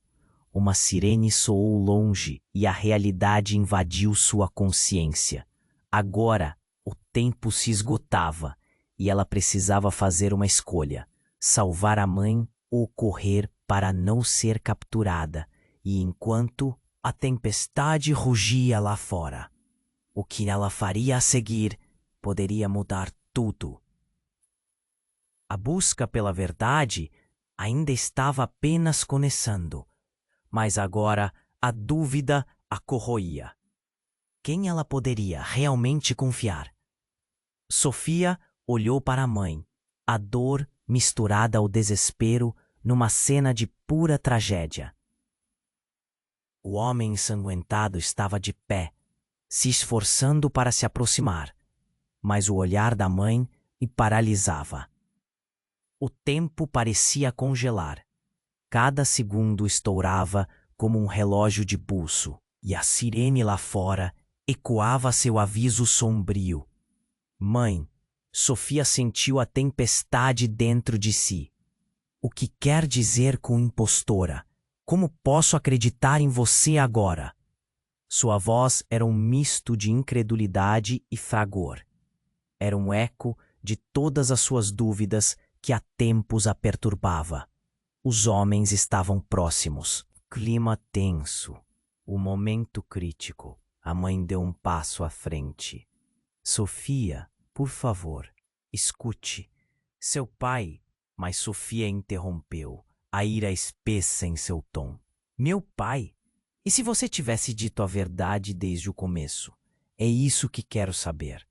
Uma sirene soou longe e a realidade invadiu sua consciência. Agora, o tempo se esgotava e ela precisava fazer uma escolha: salvar a mãe ou correr para não ser capturada. E enquanto A tempestade rugia lá fora. O que ela faria a seguir poderia mudar tudo. A busca pela verdade ainda estava apenas começando, mas agora a dúvida a corroía. Quem ela poderia realmente confiar? Sofia olhou para a mãe, a dor misturada ao desespero numa cena de pura tragédia. O homem ensanguentado estava de pé, se esforçando para se aproximar, mas o olhar da mãe o paralisava. O tempo parecia congelar. Cada segundo estourava como um relógio de pulso, e a sirene lá fora ecoava seu aviso sombrio. Mãe, Sofia sentiu a tempestade dentro de si. O que quer dizer com impostora? Como posso acreditar em você agora? Sua voz era um misto de incredulidade e fragor. Era um eco de todas as suas dúvidas que há tempos a perturbava. Os homens estavam próximos. Clima tenso. O momento crítico. A mãe deu um passo à frente. Sofia, por favor, escute. Seu pai... Mas Sofia interrompeu, a ira espessa em seu tom. Meu pai? E se você tivesse dito a verdade desde o começo? É isso que quero saber.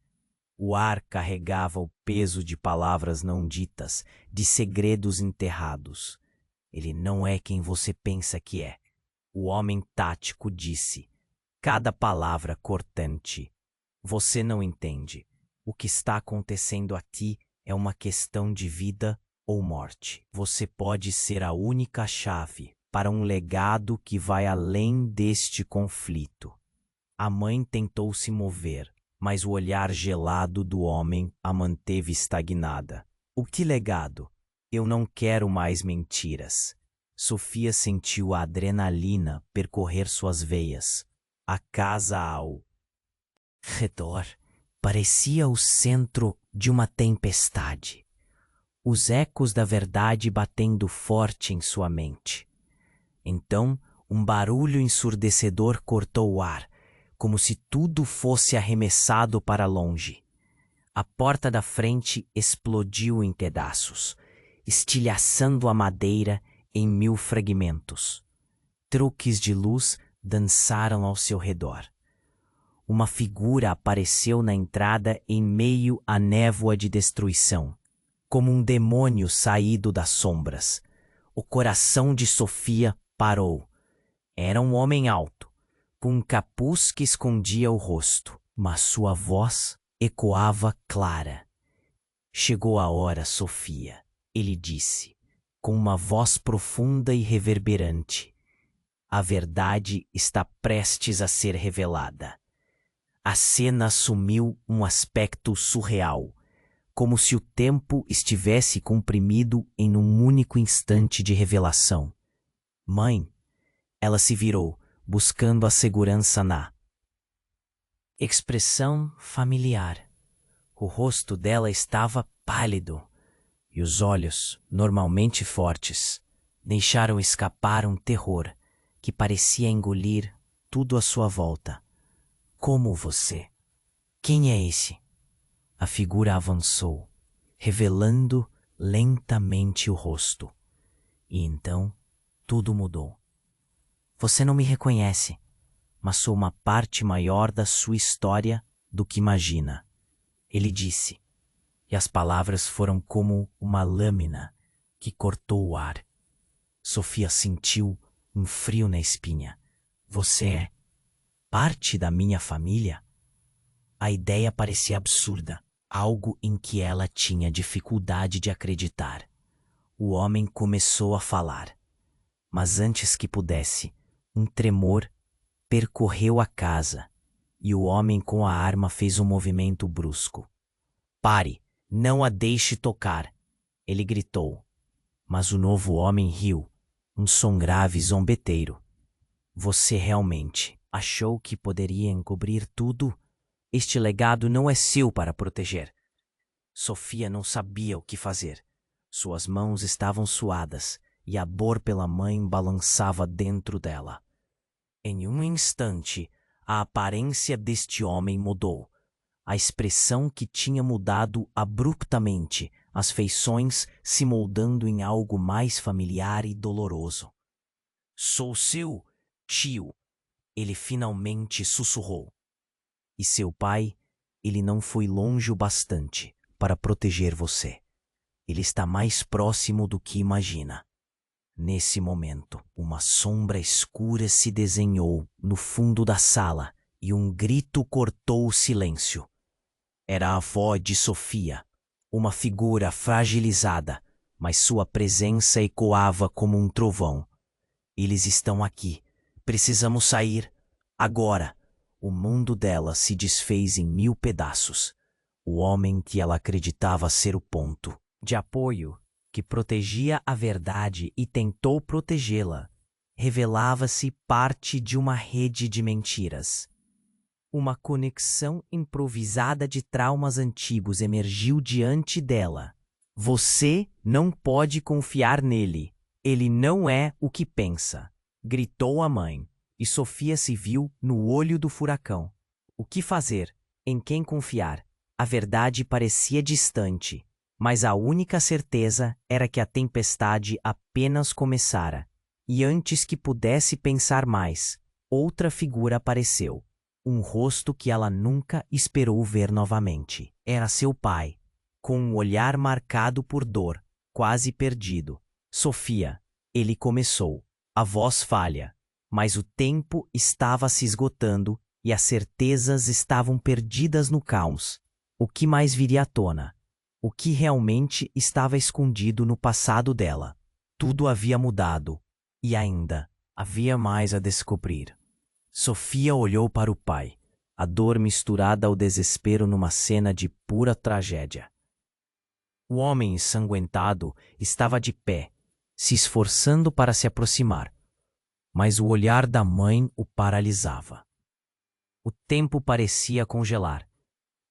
O ar carregava o peso de palavras não ditas, de segredos enterrados. Ele não é quem você pensa que é. O homem tático disse, cada palavra cortante. Você não entende. O que está acontecendo aqui é uma questão de vida ou morte. Você pode ser a única chave para um legado que vai além deste conflito. A mãe tentou se mover, mas o olhar gelado do homem a manteve estagnada. O que legado? Eu não quero mais mentiras. Sofia sentiu a adrenalina percorrer suas veias. A casa ao redor parecia o centro de uma tempestade. Os ecos da verdade batendo forte em sua mente. Então, um barulho ensurdecedor cortou o ar, como se tudo fosse arremessado para longe. A porta da frente explodiu em pedaços, estilhaçando a madeira em 1000 fragmentos. Truques de luz dançaram ao seu redor. Uma figura apareceu na entrada em meio à névoa de destruição. Como um demônio saído das sombras. O coração de Sofia parou. Era um homem alto, com um capuz que escondia o rosto, mas sua voz ecoava clara. Chegou a hora, Sofia, ele disse, com uma voz profunda e reverberante. A verdade está prestes a ser revelada. A cena assumiu um aspecto surreal, como se o tempo estivesse comprimido em um único instante de revelação. Mãe, ela se virou, buscando a segurança na expressão familiar. O rosto dela estava pálido, e os olhos, normalmente fortes, deixaram escapar um terror que parecia engolir tudo à sua volta. Como você? Quem é esse? A figura avançou, revelando lentamente o rosto. E então, tudo mudou. Você não me reconhece, mas sou uma parte maior da sua história do que imagina. Ele disse, e as palavras foram como uma lâmina que cortou o ar. Sofia sentiu um frio na espinha. Você é parte da minha família? A ideia parecia absurda, algo em que ela tinha dificuldade de acreditar. O homem começou a falar, mas antes que pudesse, um tremor percorreu a casa e o homem com a arma fez um movimento brusco. Pare, não a deixe tocar, ele gritou. Mas o novo homem riu, um som grave e zombeteiro. Você realmente achou que poderia encobrir tudo? Este legado não é seu para proteger. Sofia não sabia o que fazer. Suas mãos estavam suadas e a dor pela mãe balançava dentro dela. Em um instante, a aparência deste homem mudou. A expressão que tinha mudado abruptamente, as feições se moldando em algo mais familiar e doloroso. "Sou seu tio", ele finalmente sussurrou. "E seu pai, ele não foi longe o bastante para proteger você. Ele está mais próximo do que imagina." Nesse momento, uma sombra escura se desenhou no fundo da sala e um grito cortou o silêncio. Era a avó de Sofia, uma figura fragilizada, mas sua presença ecoava como um trovão. "Eles estão aqui. Precisamos sair. Agora." O mundo dela se desfez em 1000 pedaços. O homem que ela acreditava ser o ponto de apoio, que protegia a verdade e tentou protegê-la, revelava-se parte de uma rede de mentiras. Uma conexão improvisada de traumas antigos emergiu diante dela. "Você não pode confiar nele. Ele não é o que pensa", gritou a mãe, e Sofia se viu no olho do furacão. O que fazer? Em quem confiar? A verdade parecia distante, mas a única certeza era que a tempestade apenas começara. E antes que pudesse pensar mais, outra figura apareceu. Um rosto que ela nunca esperou ver novamente. Era seu pai, com um olhar marcado por dor, quase perdido. "Sofia", ele começou. A voz falha, mas o tempo estava se esgotando e as certezas estavam perdidas no caos. O que mais viria à tona? O que realmente estava escondido no passado dela? Tudo havia mudado, e ainda havia mais a descobrir. Sofia olhou para o pai, a dor misturada ao desespero numa cena de pura tragédia. O homem ensanguentado estava de pé, se esforçando para se aproximar, mas o olhar da mãe o paralisava. O tempo parecia congelar.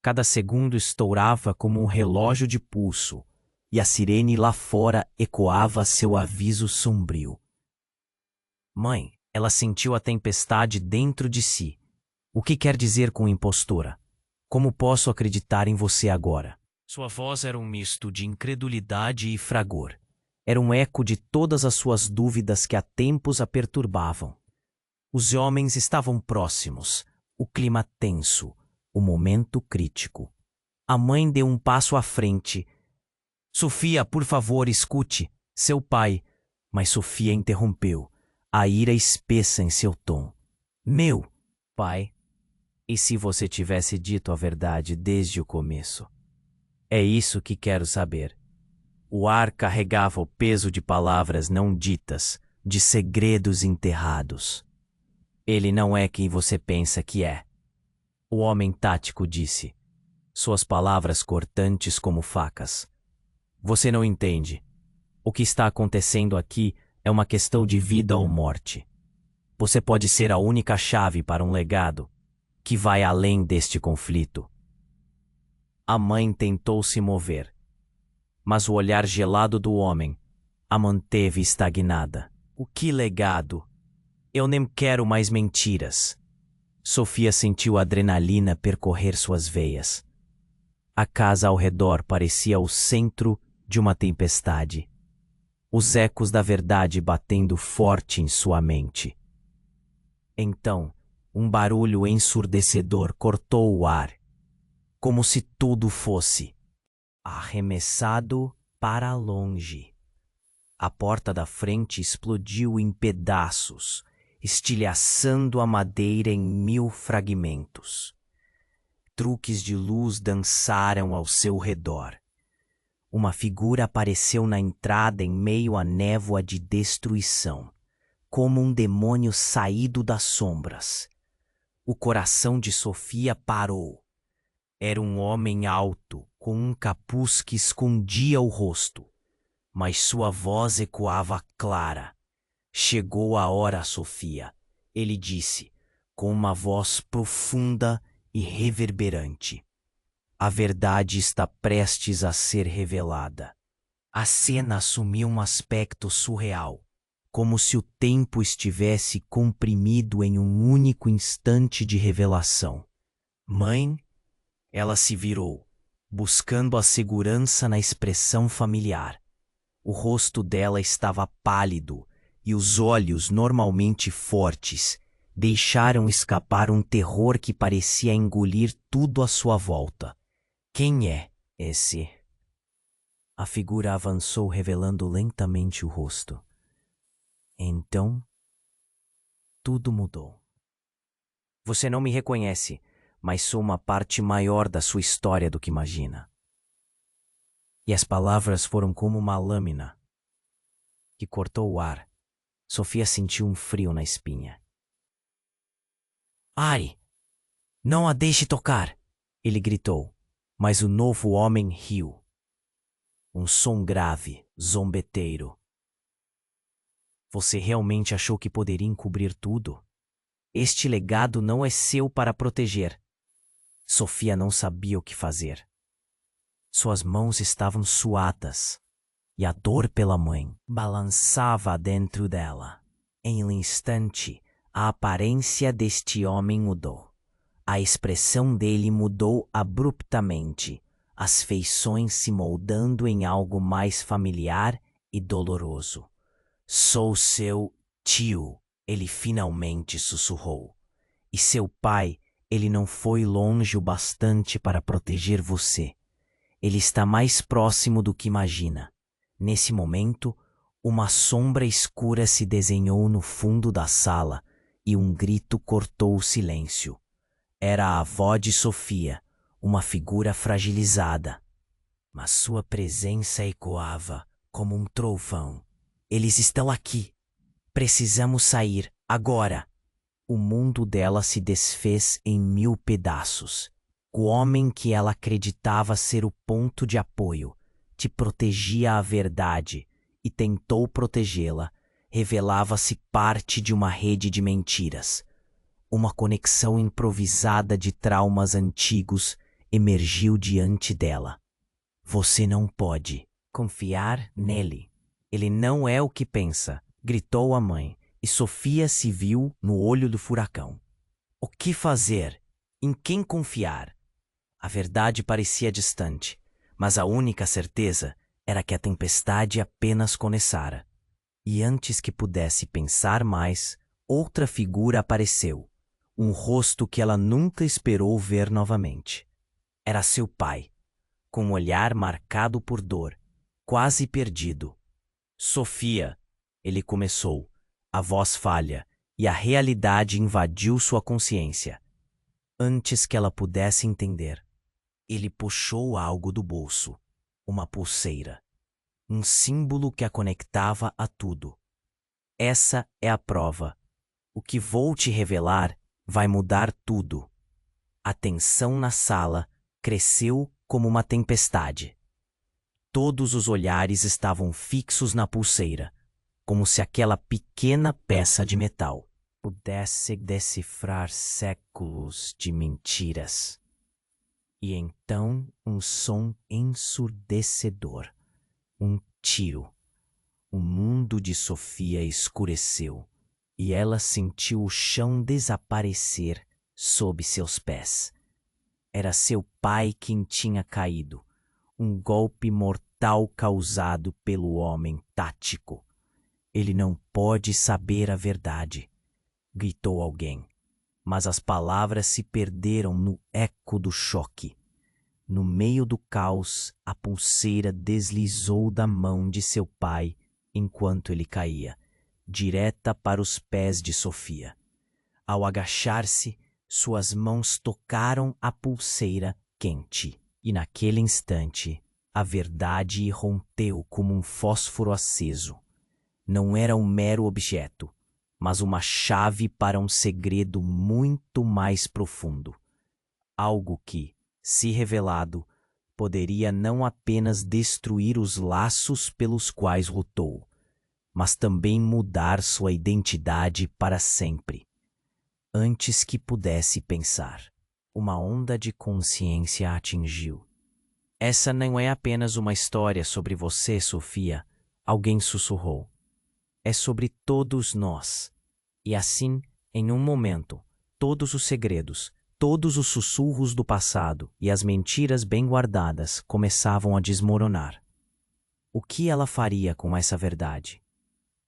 Cada segundo estourava como um relógio de pulso, e a sirene lá fora ecoava seu aviso sombrio. "Mãe", ela sentiu a tempestade dentro de si. "O que quer dizer com impostora? Como posso acreditar em você agora?" Sua voz era um misto de incredulidade e fragor. Era um eco de todas as suas dúvidas que há tempos a perturbavam. Os homens estavam próximos, o clima tenso, o momento crítico. A mãe deu um passo à frente. "Sofia, por favor, escute. Seu pai." Mas Sofia interrompeu, a ira espessa em seu tom. "Meu pai? E se você tivesse dito a verdade desde o começo?" "É isso que quero saber." O ar carregava o peso de palavras não ditas, de segredos enterrados. "Ele não é quem você pensa que é." O homem tático disse, suas palavras cortantes como facas. "Você não entende. O que está acontecendo aqui é uma questão de vida ou morte. Você pode ser a única chave para um legado que vai além deste conflito." A mãe tentou se mover, mas o olhar gelado do homem a manteve estagnada. "O que legado? Eu nem quero mais mentiras." Sofia sentiu a adrenalina percorrer suas veias. A casa ao redor parecia o centro de uma tempestade. Os ecos da verdade batendo forte em sua mente. Então, um barulho ensurdecedor cortou o ar, como se tudo fosse arremessado para longe. A porta da frente explodiu em pedaços, estilhaçando a madeira em 1000 fragmentos. Truques de luz dançaram ao seu redor. Uma figura apareceu na entrada em meio à névoa de destruição, como um demônio saído das sombras. O coração de Sofia parou. Era um homem alto, com um capuz que escondia o rosto, mas sua voz ecoava clara. "Chegou a hora, Sofia", ele disse, com uma voz profunda e reverberante. "A verdade está prestes a ser revelada." A cena assumiu um aspecto surreal. como se o tempo estivesse comprimido em um único instante de revelação. Mãe, ela se virou, buscando a segurança na expressão familiar. O rosto dela estava pálido e os olhos, normalmente fortes, deixaram escapar um terror que parecia engolir tudo à sua volta. Quem é esse? A figura avançou, revelando lentamente o rosto. Então, tudo mudou. Você não me reconhece, mas sou uma parte maior da sua história do que imagina. E as palavras foram como uma lâmina que cortou o ar. Sofia sentiu um frio na espinha. Ari, não a deixe tocar! Ele gritou, mas o novo homem riu. Um som grave, zombeteiro. Você realmente achou que poderia encobrir tudo? Este legado não é seu para proteger. Sofia não sabia o que fazer. Suas mãos estavam suadas e a dor pela mãe balançava dentro dela. Em um instante, a aparência deste homem mudou. A expressão dele mudou abruptamente, as feições se moldando em algo mais familiar e doloroso. Sou seu tio, ele finalmente sussurrou. E seu pai, ele não foi longe o bastante para proteger você. Ele está mais próximo do que imagina. Nesse momento, uma sombra escura se desenhou no fundo da sala e um grito cortou o silêncio. Era a avó de Sofia, uma figura fragilizada. Mas sua presença ecoava como um trovão. Eles estão aqui. Precisamos sair, agora. O mundo dela se desfez em 1000 pedaços. O homem que ela acreditava ser o ponto de apoio, te protegia a verdade e tentou protegê-la, revelava-se parte de uma rede de mentiras. Uma conexão improvisada de traumas antigos emergiu diante dela. Você não pode confiar nele. Ele não é o que pensa, gritou a mãe, e Sofia se viu no olho do furacão. O que fazer? Em quem confiar? A verdade parecia distante, mas a única certeza era que a tempestade apenas começara. E antes que pudesse pensar mais, outra figura apareceu, um rosto que ela nunca esperou ver novamente. Era seu pai, com um olhar marcado por dor, quase perdido. Sofia, ele começou, a voz falha, e a realidade invadiu sua consciência. Antes que ela pudesse entender, ele puxou algo do bolso, uma pulseira, um símbolo que a conectava a tudo. Essa é a prova. O que vou te revelar vai mudar tudo. A tensão na sala cresceu como uma tempestade. Todos os olhares estavam fixos na pulseira, como se aquela pequena peça de metal pudesse decifrar séculos de mentiras. E então um som ensurdecedor, um tiro. O mundo de Sofia escureceu e ela sentiu o chão desaparecer sob seus pés. Era seu pai quem tinha caído, um golpe mortal causado pelo homem tático. Ele não pode saber a verdade, gritou alguém. Mas as palavras se perderam no eco do choque. No meio do caos, a pulseira deslizou da mão de seu pai enquanto ele caía, direta para os pés de Sofia. Ao agachar-se, suas mãos tocaram a pulseira quente, e naquele instante, a verdade irrompeu como um fósforo aceso. Não era um mero objeto, mas uma chave para um segredo muito mais profundo. Algo que, se revelado, poderia não apenas destruir os laços pelos quais lutou, mas também mudar sua identidade para sempre. Antes que pudesse pensar, uma onda de consciência a atingiu. Essa não é apenas uma história sobre você, Sofia, alguém sussurrou. é sobre todos nós. E assim, em um momento, todos os segredos, todos os sussurros do passado e as mentiras bem guardadas começavam a desmoronar. O que ela faria com essa verdade?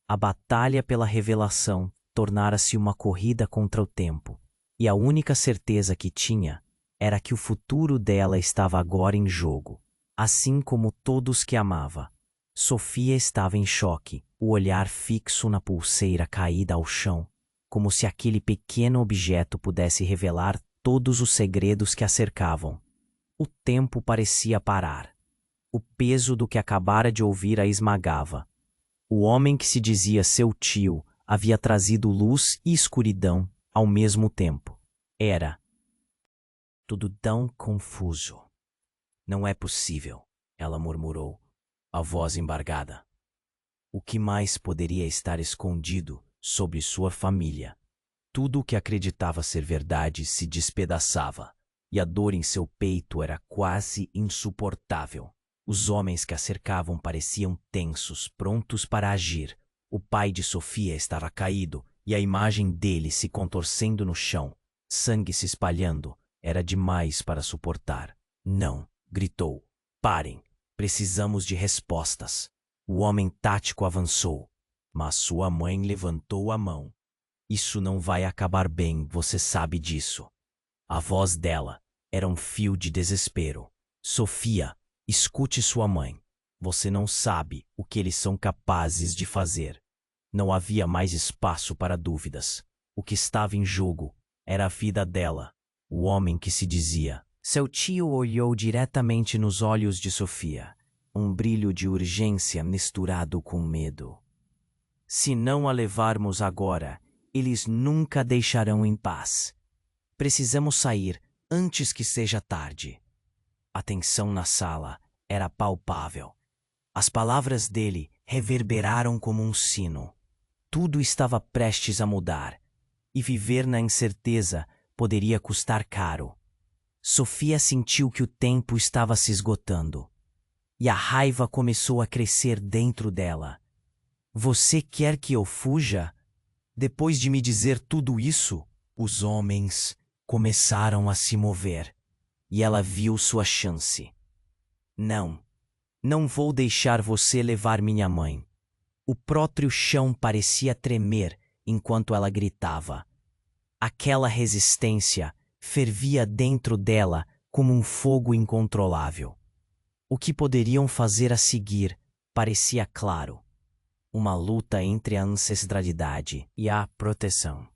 A batalha pela revelação tornara-se uma corrida contra o tempo, e a única certeza que tinha era que o futuro dela estava agora em jogo. Assim como todos que amava, Sofia estava em choque, o olhar fixo na pulseira caída ao chão, como se aquele pequeno objeto pudesse revelar todos os segredos que a cercavam. O tempo parecia parar. O peso do que acabara de ouvir a esmagava. O homem que se dizia seu tio havia trazido luz e escuridão ao mesmo tempo. Era tudo tão confuso. Não é possível, ela murmurou, a voz embargada. O que mais poderia estar escondido sobre sua família? Tudo o que acreditava ser verdade se despedaçava, e a dor em seu peito era quase insuportável. Os homens que a cercavam pareciam tensos, prontos para agir. O pai de Sofia estava caído, e a imagem dele se contorcendo no chão, sangue se espalhando, era demais para suportar. Não, gritou. Parem, precisamos de respostas. O homem tático avançou, mas sua mãe levantou a mão. Isso não vai acabar bem, você sabe disso. A voz dela era um fio de desespero. Sofia, escute sua mãe. Você não sabe o que eles são capazes de fazer. Não havia mais espaço para dúvidas. O que estava em jogo era a vida dela. O homem que se dizia. Seu tio olhou diretamente nos olhos de Sofia, um brilho de urgência misturado com medo. Se não a levarmos agora, eles nunca a deixarão em paz. Precisamos sair antes que seja tarde. A tensão na sala era palpável. As palavras dele reverberaram como um sino. Tudo estava prestes a mudar, e viver na incerteza poderia custar caro. Sofia sentiu que o tempo estava se esgotando, e a raiva começou a crescer dentro dela. Você quer que eu fuja? Depois de me dizer tudo isso, os homens começaram a se mover, e ela viu sua chance. Não, não vou deixar você levar minha mãe. O próprio chão parecia tremer enquanto ela gritava. Aquela resistência fervia dentro dela como um fogo incontrolável. O que poderiam fazer a seguir parecia claro. Uma luta entre a ancestralidade e a proteção.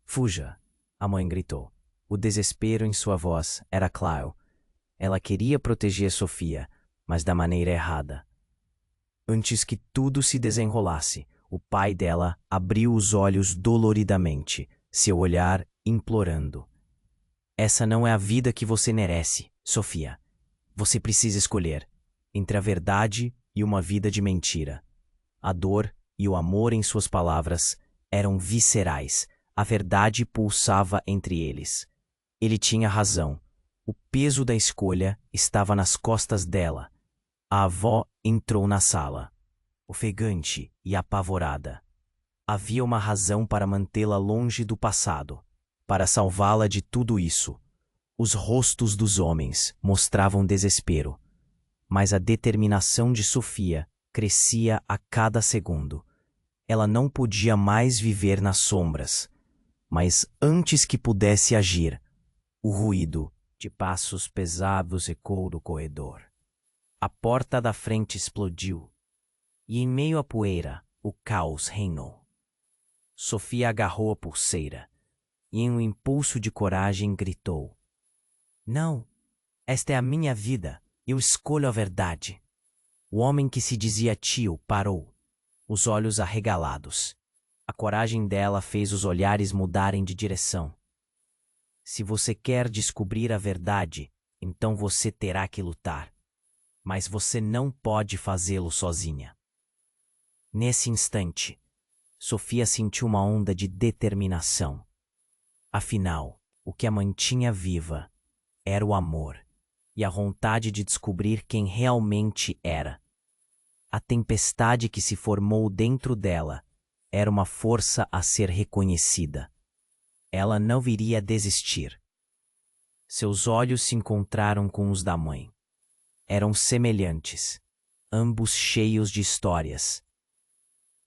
Fuja, a mãe gritou. O desespero em sua voz era claro. Ela queria proteger Sofia, mas da maneira errada. Antes que tudo se desenrolasse, o pai dela abriu os olhos doloridamente, seu olhar implorando. Essa não é a vida que você merece, Sofia. Você precisa escolher entre a verdade e uma vida de mentira. A dor e o amor em suas palavras eram viscerais. A verdade pulsava entre eles. Ele tinha razão. O peso da escolha estava nas costas dela. A avó entrou na sala, ofegante e apavorada. Havia uma razão para mantê-la longe do passado, para salvá-la de tudo isso. Os rostos dos homens mostravam desespero, mas a determinação de Sofia crescia a cada segundo. Ela não podia mais viver nas sombras, mas antes que pudesse agir, o ruído de passos pesados ecoou do corredor. A porta da frente explodiu, e em meio à poeira, o caos reinou. Sofia agarrou a pulseira, e em um impulso de coragem gritou. Não, esta é a minha vida, eu escolho a verdade. O homem que se dizia tio parou, os olhos arregalados. A coragem dela fez os olhares mudarem de direção. Se você quer descobrir a verdade, então você terá que lutar. Mas você não pode fazê-lo sozinha. Nesse instante, Sofia sentiu uma onda de determinação. Afinal, o que a mantinha viva era o amor e a vontade de descobrir quem realmente era. A tempestade que se formou dentro dela Era uma força a ser reconhecida. Ela não viria a desistir. Seus olhos se encontraram com os da mãe. Eram semelhantes, ambos cheios de histórias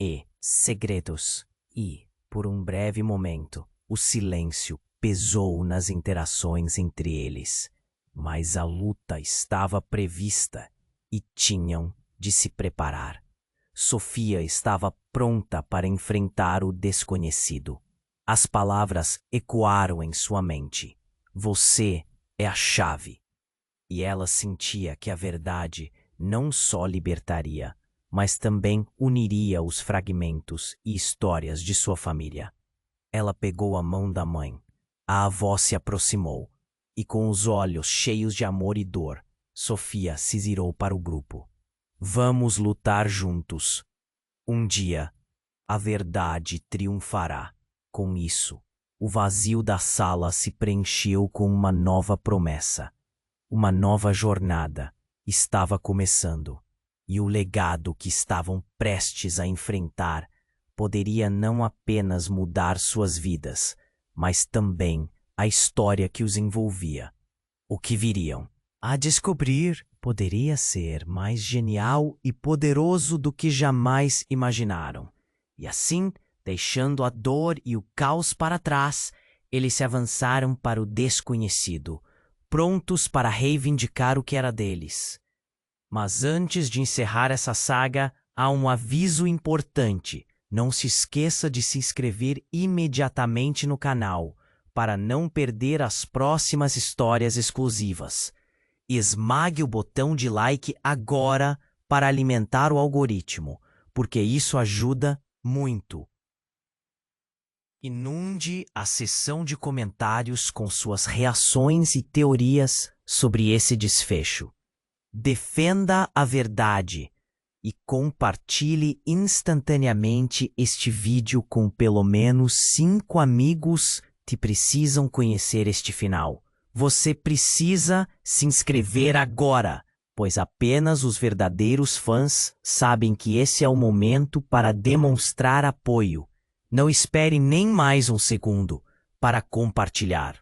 e segredos. E, por um breve momento, o silêncio pesou nas interações entre eles. Mas a luta estava prevista e tinham de se preparar. Sofia estava pronta para enfrentar o desconhecido. As palavras ecoaram em sua mente. Você é a chave. E ela sentia que a verdade não só libertaria, mas também uniria os fragmentos e histórias de sua família. Ela pegou a mão da mãe. A avó se aproximou, e com os olhos cheios de amor e dor, Sofia se virou para o grupo. Vamos lutar juntos. Um dia, a verdade triunfará. Com isso, o vazio da sala se preencheu com uma nova promessa. Uma nova jornada estava começando, e o legado que estavam prestes a enfrentar poderia não apenas mudar suas vidas, mas também a história que os envolvia. O que viriam a descobrir poderia ser mais genial e poderoso do que jamais imaginaram. E assim, deixando a dor e o caos para trás, eles se avançaram para o desconhecido, prontos para reivindicar o que era deles. Mas antes de encerrar essa saga, há um aviso importante. Não se esqueça de se inscrever imediatamente no canal, para não perder as próximas histórias exclusivas. Esmague o botão de like agora para alimentar o algoritmo, porque isso ajuda muito. Inunde a seção de comentários com suas reações e teorias sobre esse desfecho. Defenda a verdade e compartilhe instantaneamente este vídeo com pelo menos 5 amigos que precisam conhecer este final. Você precisa se inscrever agora, pois apenas os verdadeiros fãs sabem que esse é o momento para demonstrar apoio. Não espere nem mais um segundo para compartilhar.